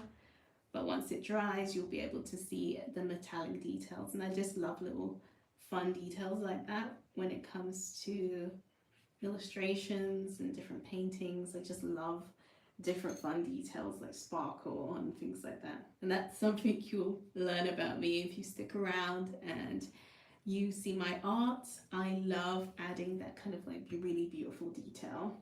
but once it dries, you'll be able to see the metallic details. And I just love little fun details like that when it comes to illustrations and different paintings. I just love different fun details like sparkle and things like that. And that's something you'll learn about me if you stick around and you see my art. I love adding that kind of like really beautiful detail.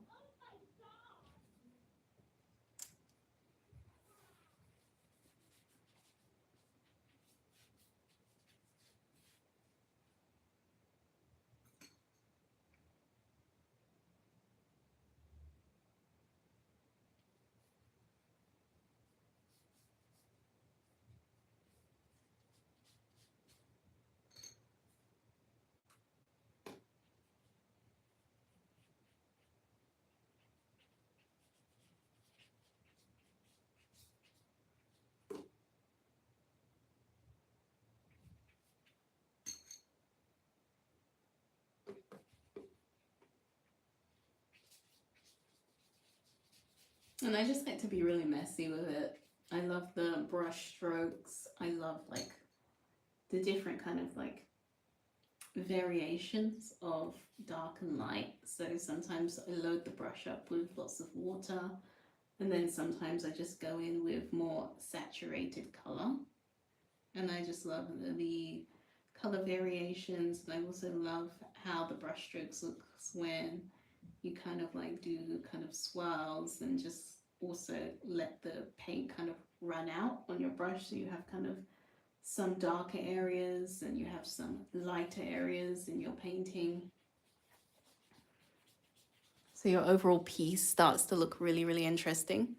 And I just like to be really messy with it. I love the brush strokes. I love like the different kind of like variations of dark and light. So sometimes I load the brush up with lots of water, and then sometimes I just go in with more saturated color. And I just love the color variations. And I also love how the brush strokes looks when you kind of like do kind of swirls and just also let the paint kind of run out on your brush, so you have kind of some darker areas and you have some lighter areas in your painting. So your overall piece starts to look really, really interesting.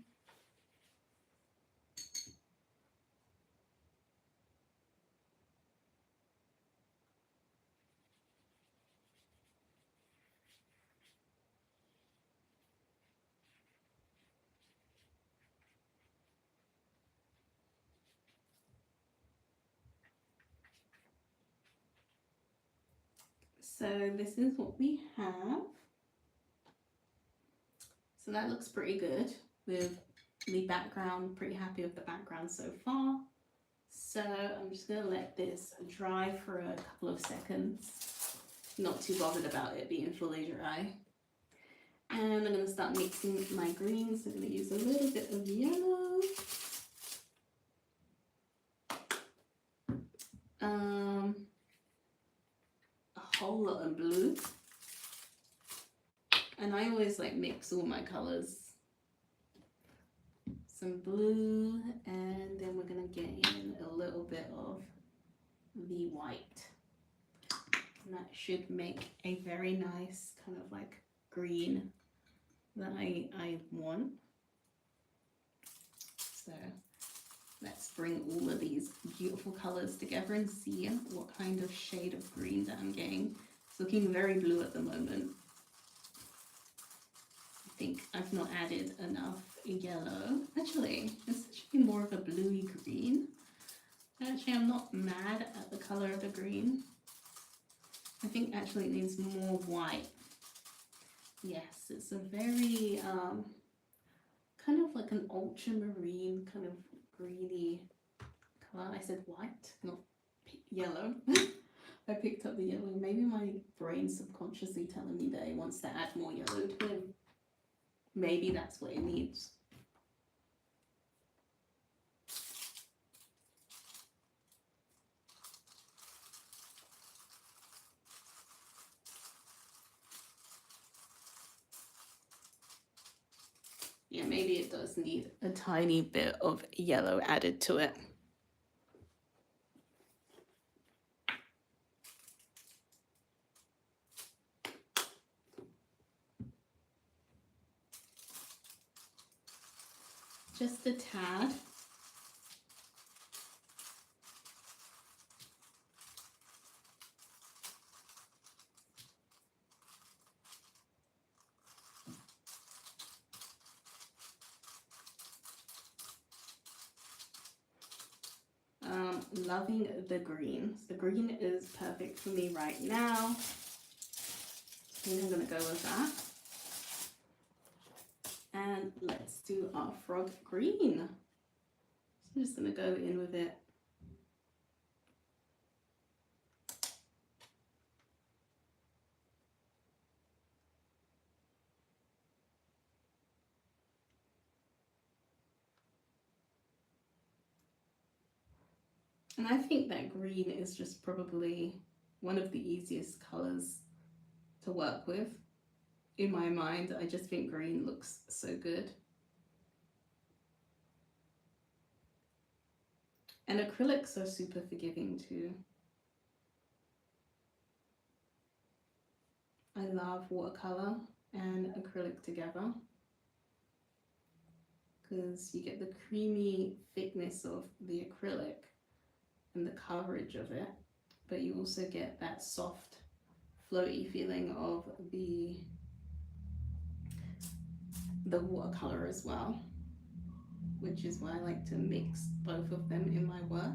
So this is what we have. So that looks pretty good with the background. Pretty happy with the background so far. So I'm just gonna let this dry for a couple of seconds. Not too bothered about it being fully dry. And I'm gonna start mixing my greens. I'm gonna use a little bit of yellow. A whole lot of blue. And I always like mix all my colors. Some blue, and then we're gonna get in a little bit of the white. And that should make a very nice kind of like green that I want. So let's bring all of these beautiful colors together and see what kind of shade of green that I'm getting. It's looking very blue at the moment. I think I've not added enough yellow. Actually, it's actually more of a bluey green. Actually, I'm not mad at the color of the green. I think actually it needs more white. Yes, it's a very kind of like an ultramarine kind of greeny color. I said white, not yellow. I picked up the yellow. Maybe my brain's subconsciously telling me that it wants to add more yellow to it. Maybe that's what it needs. Yeah, maybe it does need a tiny bit of yellow added to it. just a tad. Loving the green. The green is perfect for me right now. I think I'm going to go with that. And let's do our frog green. So I'm just going to go in with it. And I think that green is just probably one of the easiest colours to work with. In my mind, I just think green looks so good. And acrylics are super forgiving too. I love watercolour and acrylic together because you get the creamy thickness of the acrylic and the coverage of it, but you also get that soft, floaty feeling of the watercolour as well, which is why I like to mix both of them in my work.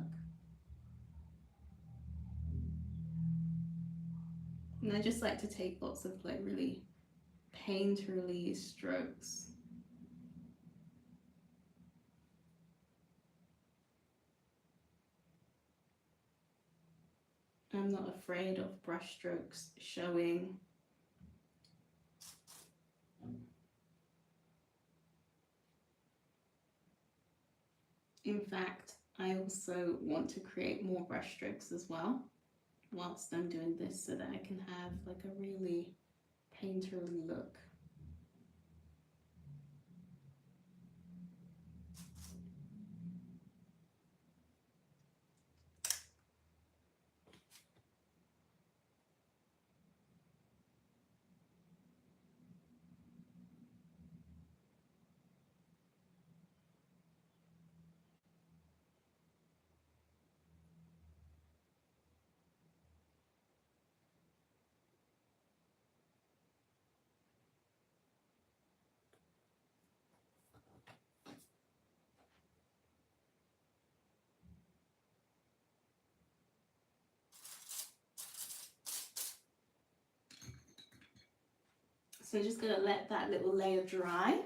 And I just like to take lots of like really painterly strokes. I'm not afraid of brush strokes showing. In fact, I also want to create more brush strokes as well whilst I'm doing this so that I can have like a really painterly look. So I'm just going to let that little layer dry.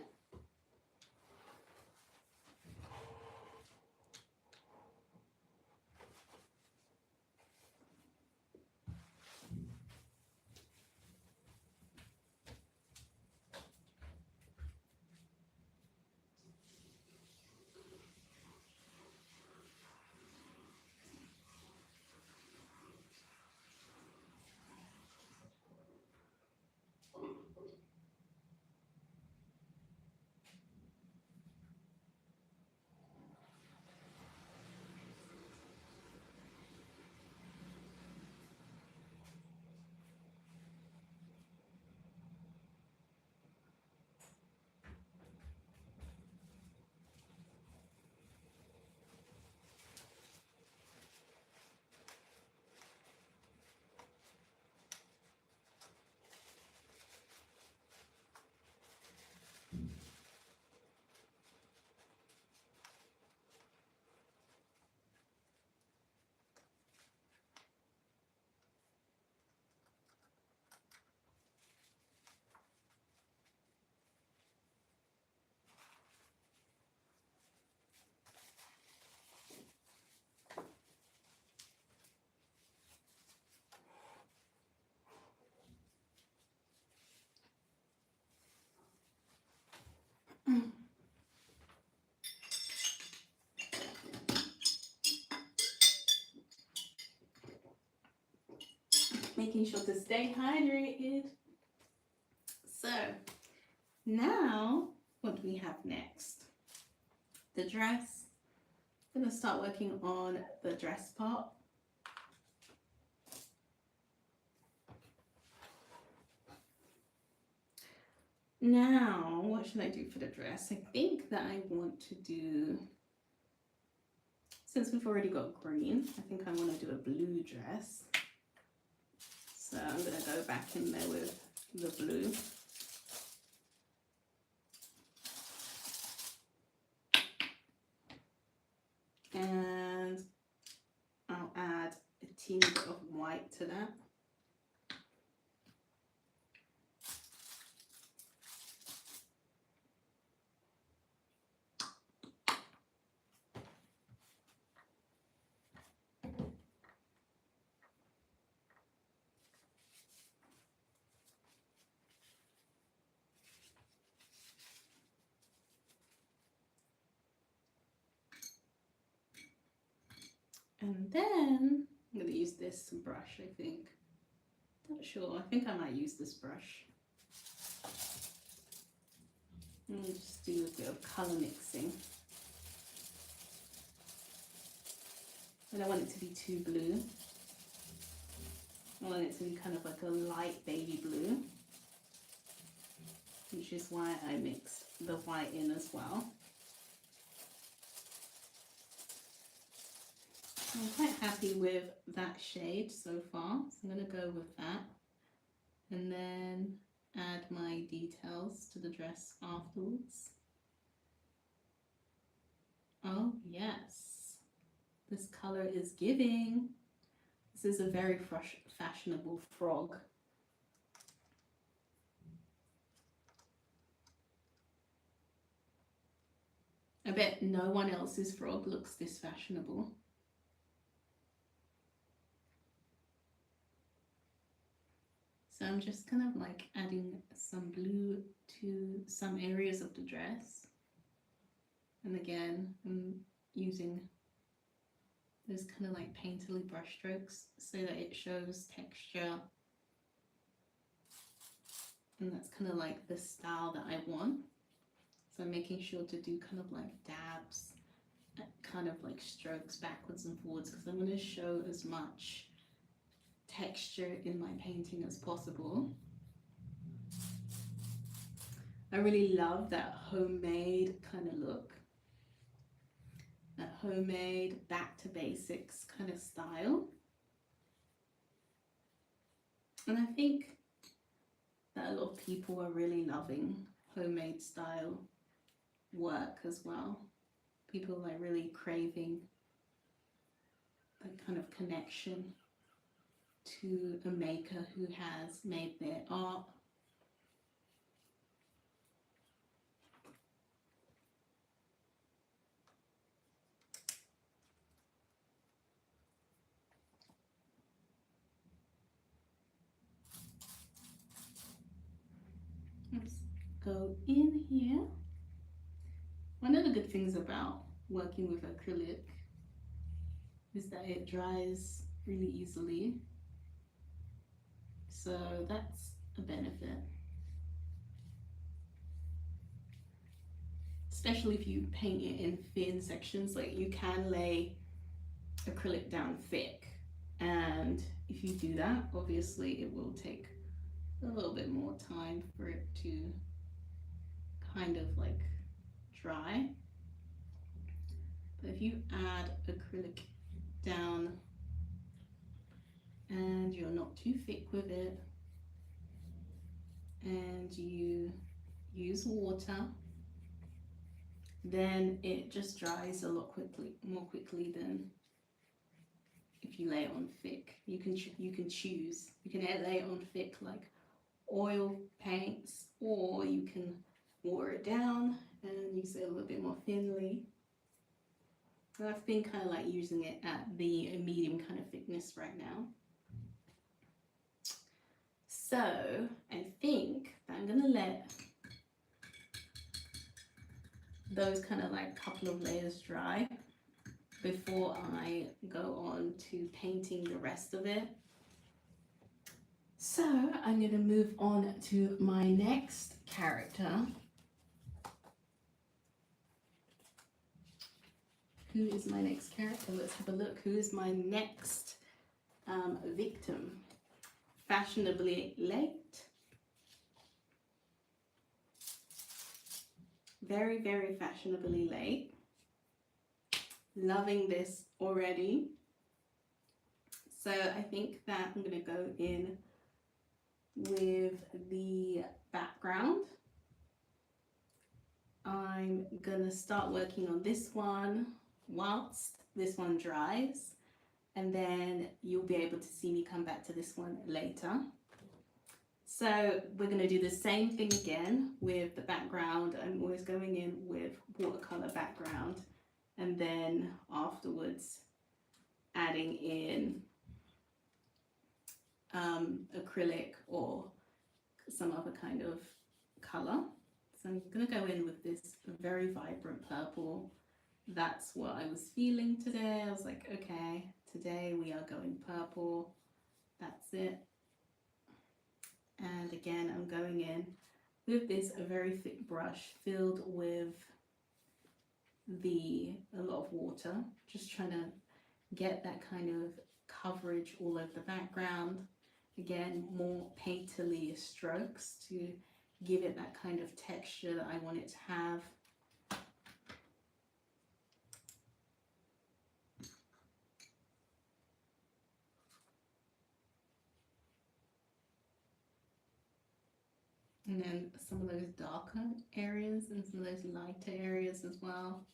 Making sure to stay hydrated. So now what do we have next? The dress. I'm going to start working on the dress part. Now, what should I do for the dress? I think that I want to do, since we've already got green, I think I want to do a blue dress. So I'm going to go back in there with the blue. And I'll add a teeny bit of white to that. And then I'm going to use this brush, I think. Not sure. I think I might use this brush. And just do a bit of colour mixing. I don't want it to be too blue. I want it to be kind of like a light baby blue, which is why I mix the white in as well. I'm quite happy with that shade so far, so I'm going to go with that and then add my details to the dress afterwards. Oh yes, this colour is giving. This is a very fashionable frog. I bet no one else's frog looks this fashionable. So I'm just kind of like adding some blue to some areas of the dress. And again, I'm using those kind of like painterly brush strokes so that it shows texture. And that's kind of like the style that I want. So I'm making sure to do kind of like dabs, kind of like strokes backwards and forwards, because I'm going to show as much texture in my painting as possible. I really love that homemade kind of look, that homemade back to basics kind of style. And I think that a lot of people are really loving homemade style work as well. People are like really craving that kind of connection to a maker who has made their art. Let's go in here. One of the good things about working with acrylic is that it dries really easily. So that's a benefit. Especially if you paint it in thin sections, like you can lay acrylic down thick. And if you do that, obviously it will take a little bit more time for it to kind of like dry. But if you add acrylic down and you're not too thick with it, and you use water, then it just dries a lot more quickly than if you lay it on thick. You can choose. You can lay it on thick like oil paints, or you can water it down and use it a little bit more thinly. And I've been kind of like using it at the medium kind of thickness right now. So I think that I'm gonna let those kind of like couple of layers dry before I go on to painting the rest of it. So I'm going to move on to my next character. Who is my next character? Let's have a look. Who is my next victim? Fashionably late. very, very fashionably late. Loving this already. So I think that I'm going to go in with the background. I'm going to start working on this one whilst this one dries, and then you'll be able to see me come back to this one later. So we're going to do the same thing again with the background. I'm always going in with watercolor background, and then afterwards adding in acrylic or some other kind of color. So I'm going to go in with this very vibrant purple. That's what I was feeling today. I was like, okay, today we are going purple. That's it. And again, I'm going in with this very thick brush filled with a lot of water, just trying to get that kind of coverage all over the background. Again, more painterly strokes to give it that kind of texture that I want it to have. And then some of those darker areas and some of those lighter areas as well.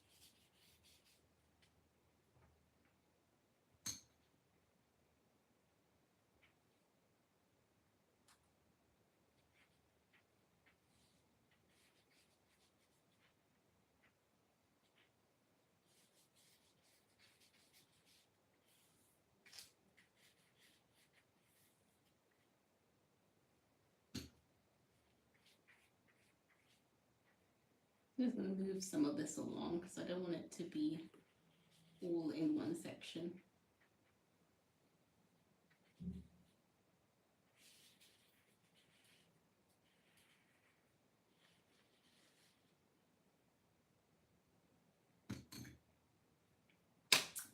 I'm just going to move some of this along because I don't want it to be all in one section.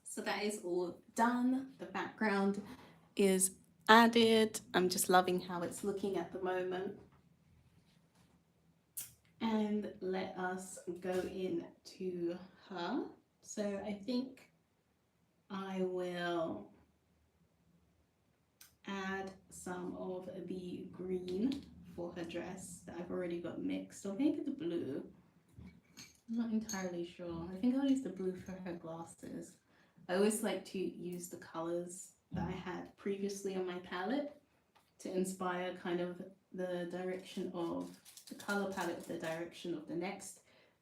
So that is all done. The background is added. I'm just loving how it's looking at the moment. And let us go into her. So I think I will add some of the green for her dress that I've already got mixed, or maybe the blue. I'm not entirely sure. I think I'll use the blue for her glasses. I always like to use the colors that I had previously on my palette to inspire kind of the direction of the color palette, the direction of the next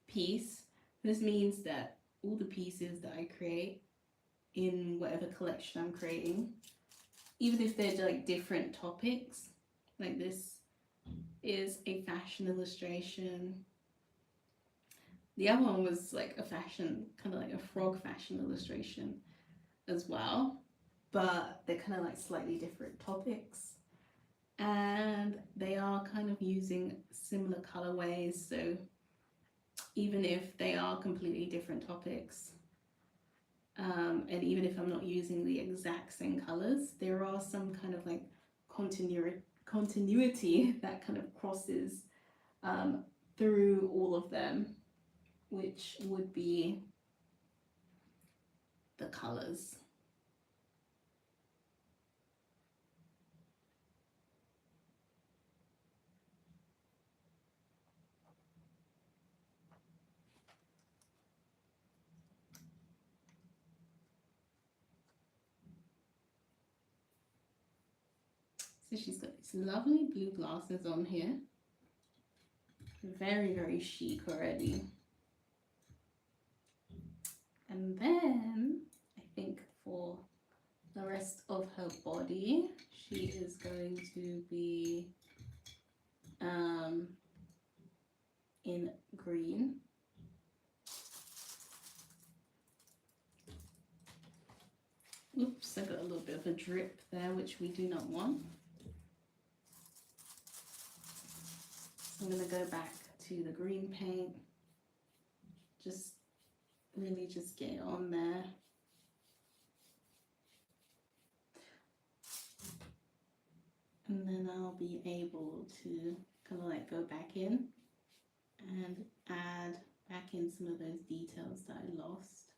piece. This means that all the pieces that I create in whatever collection I'm creating, even if they're like different topics, like this is a fashion illustration. The other one was like a fashion, kind of like a frog fashion illustration as well, but they're kind of like slightly different topics. And they are kind of using similar colorways, so even if they are completely different topics, and even if I'm not using the exact same colors, there are some kind of like continuity that kind of crosses through all of them, which would be the colors. So she's got these lovely blue glasses on here. Very, very chic already. And then I think for the rest of her body, she is going to be in green. Oops, I got a little bit of a drip there, which we do not want. So I'm going to go back to the green paint, just really just get it on there. And then I'll be able to kind of like go back in and add back in some of those details that I lost.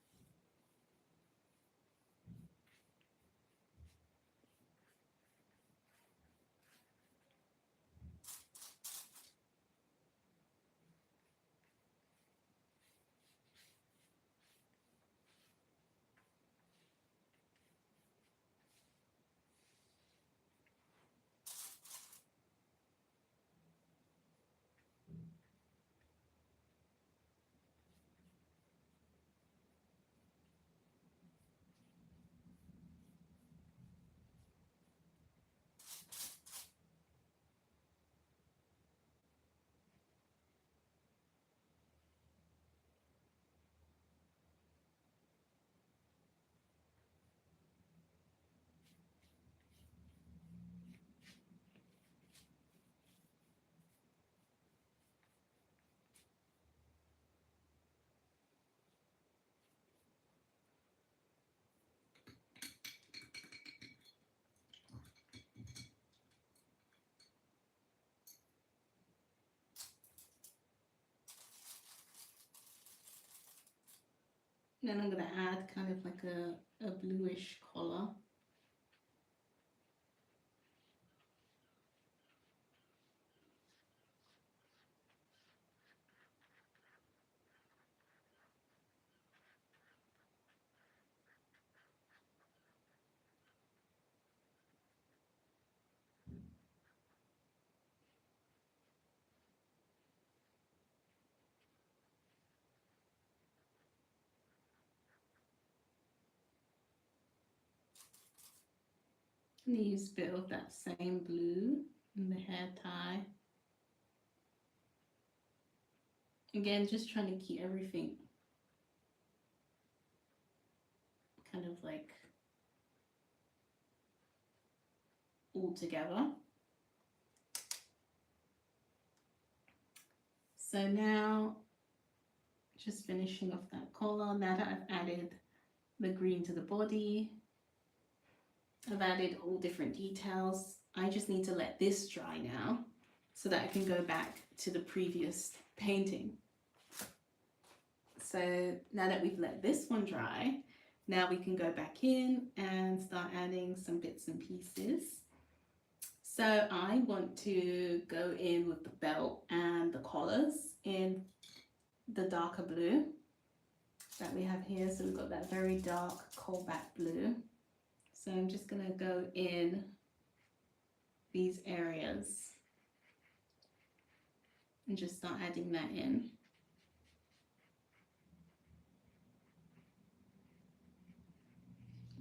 Then I'm going to add kind of like a bluish color. I'm going to use a bit of that same blue in the hair tie. Again, just trying to keep everything kind of like all together. So now, just finishing off that collar. Now that I've added the green to the body, I've added all different details. I just need to let this dry now so that I can go back to the previous painting. So now that we've let this one dry, now we can go back in and start adding some bits and pieces. So I want to go in with the belt and the collars in the darker blue that we have here. So we've got that very dark cobalt blue. So I'm just going to go in these areas and just start adding that in.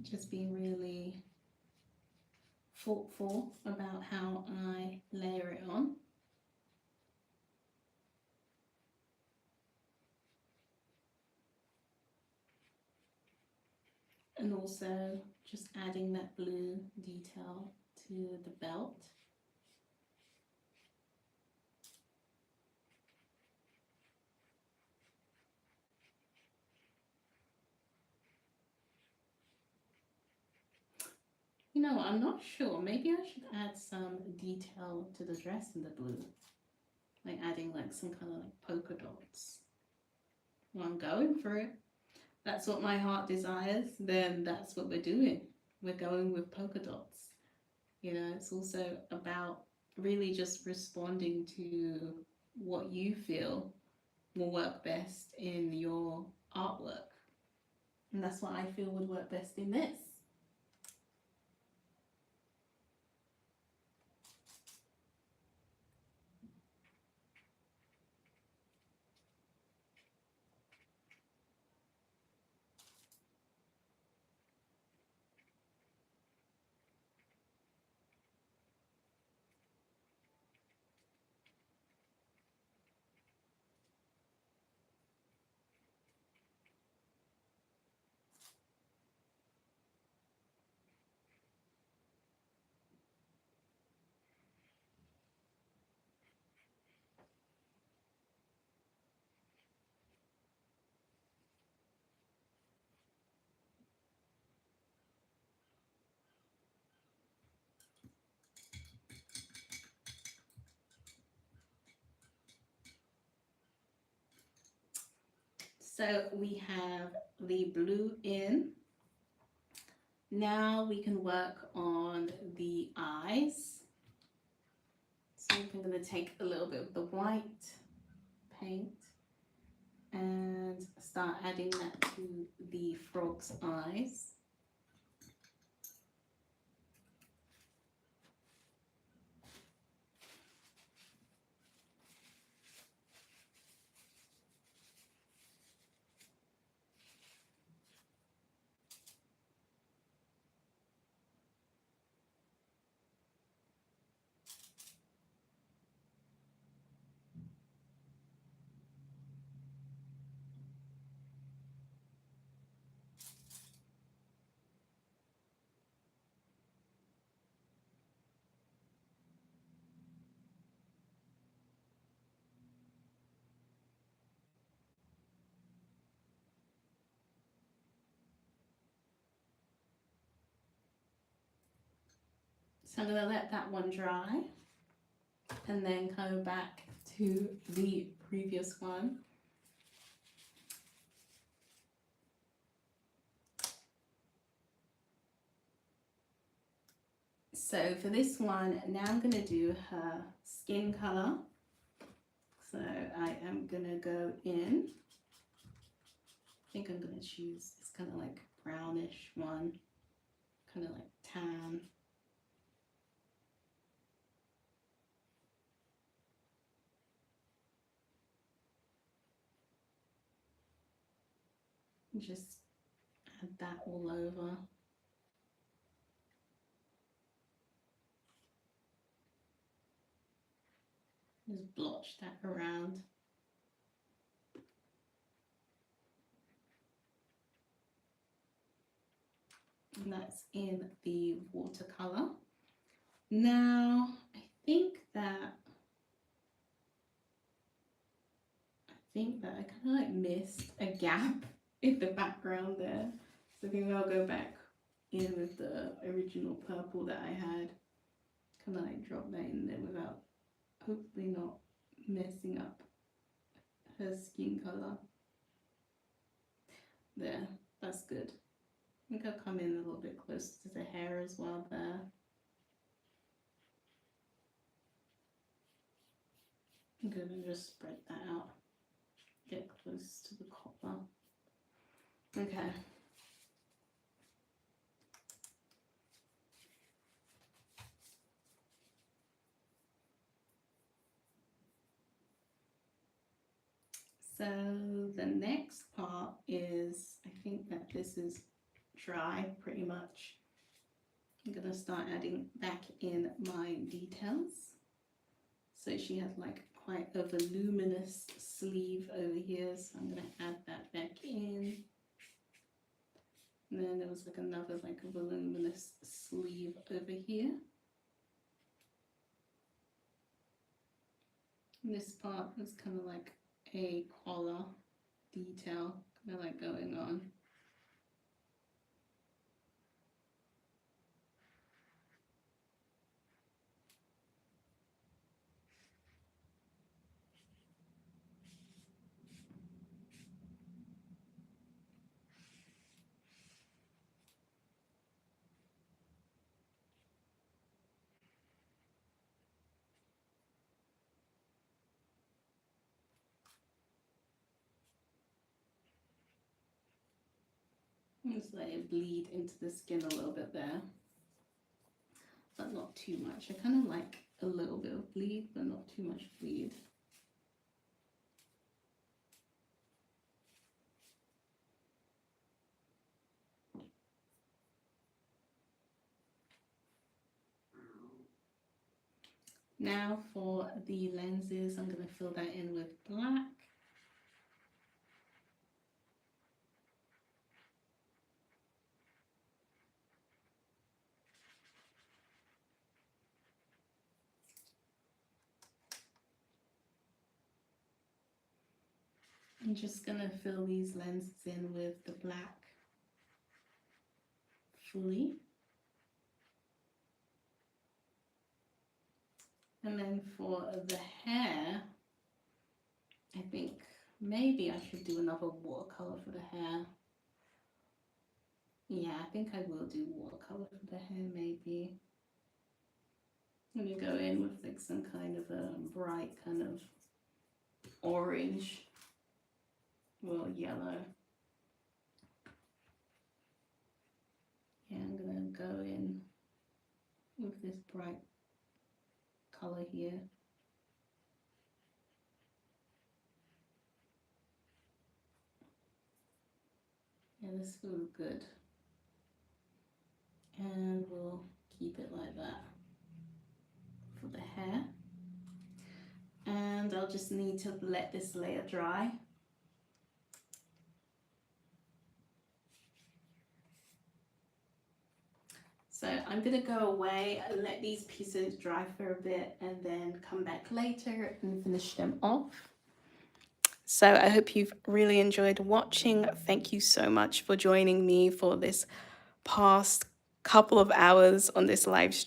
Just being really thoughtful about how I layer it on. And also just adding that blue detail to the belt. You know, I'm not sure. Maybe I should add some detail to the dress in the blue. Like adding like some kind of like polka dots. Well, I'm going for it. That's what my heart desires. Then that's what we're doing. We're going with polka dots. You know, it's also about really just responding to what you feel will work best in your artwork. And that's what I feel would work best in this. So we have the blue in. Now we can work on the eyes. So I'm going to take a little bit of the white paint and start adding that to the frog's eyes. So I'm going to let that one dry and then go back to the previous one. So for this one, now I'm going to do her skin color. So I am going to go in. I think I'm going to choose this kind of like brownish one, kind of like tan. And just add that all over. Just blotch that around. And that's in the watercolor. Now, I think that I kind of like missed a gap in the background there. So I think I'll go back in with the original purple that I had. Kind of like drop that in there without, hopefully not messing up her skin color. There, that's good. I think I'll come in a little bit closer to the hair as well there. I'm gonna just spread that out. Get close to the copper. Okay. So the next part is, I think that this is dry pretty much. I'm gonna start adding back in my details. So she had like quite a voluminous sleeve over here, so I'm gonna add that back in. And then there was like another like a voluminous sleeve over here. And this part was kind of like a collar detail kind of like going on. Just let it bleed into the skin a little bit there, but not too much. I kind of like a little bit of bleed, but not too much bleed. Now for the lenses, I'm going to fill that in with black. I'm just going to fill these lenses in with the black fully. And then for the hair, I think Maybe I should do another watercolor for the hair. Yeah, I think I will do watercolor for the hair, maybe. Let me go in with like some kind of a bright kind of orange, well, yellow. Yeah, I'm gonna go in with this bright color here. Yeah, this feels good. And we'll keep it like that for the hair. And I'll just need to let this layer dry. So I'm gonna go away and let these pieces dry for a bit and then come back later and finish them off. So I hope you've really enjoyed watching. Thank you so much for joining me for this past couple of hours on this live stream.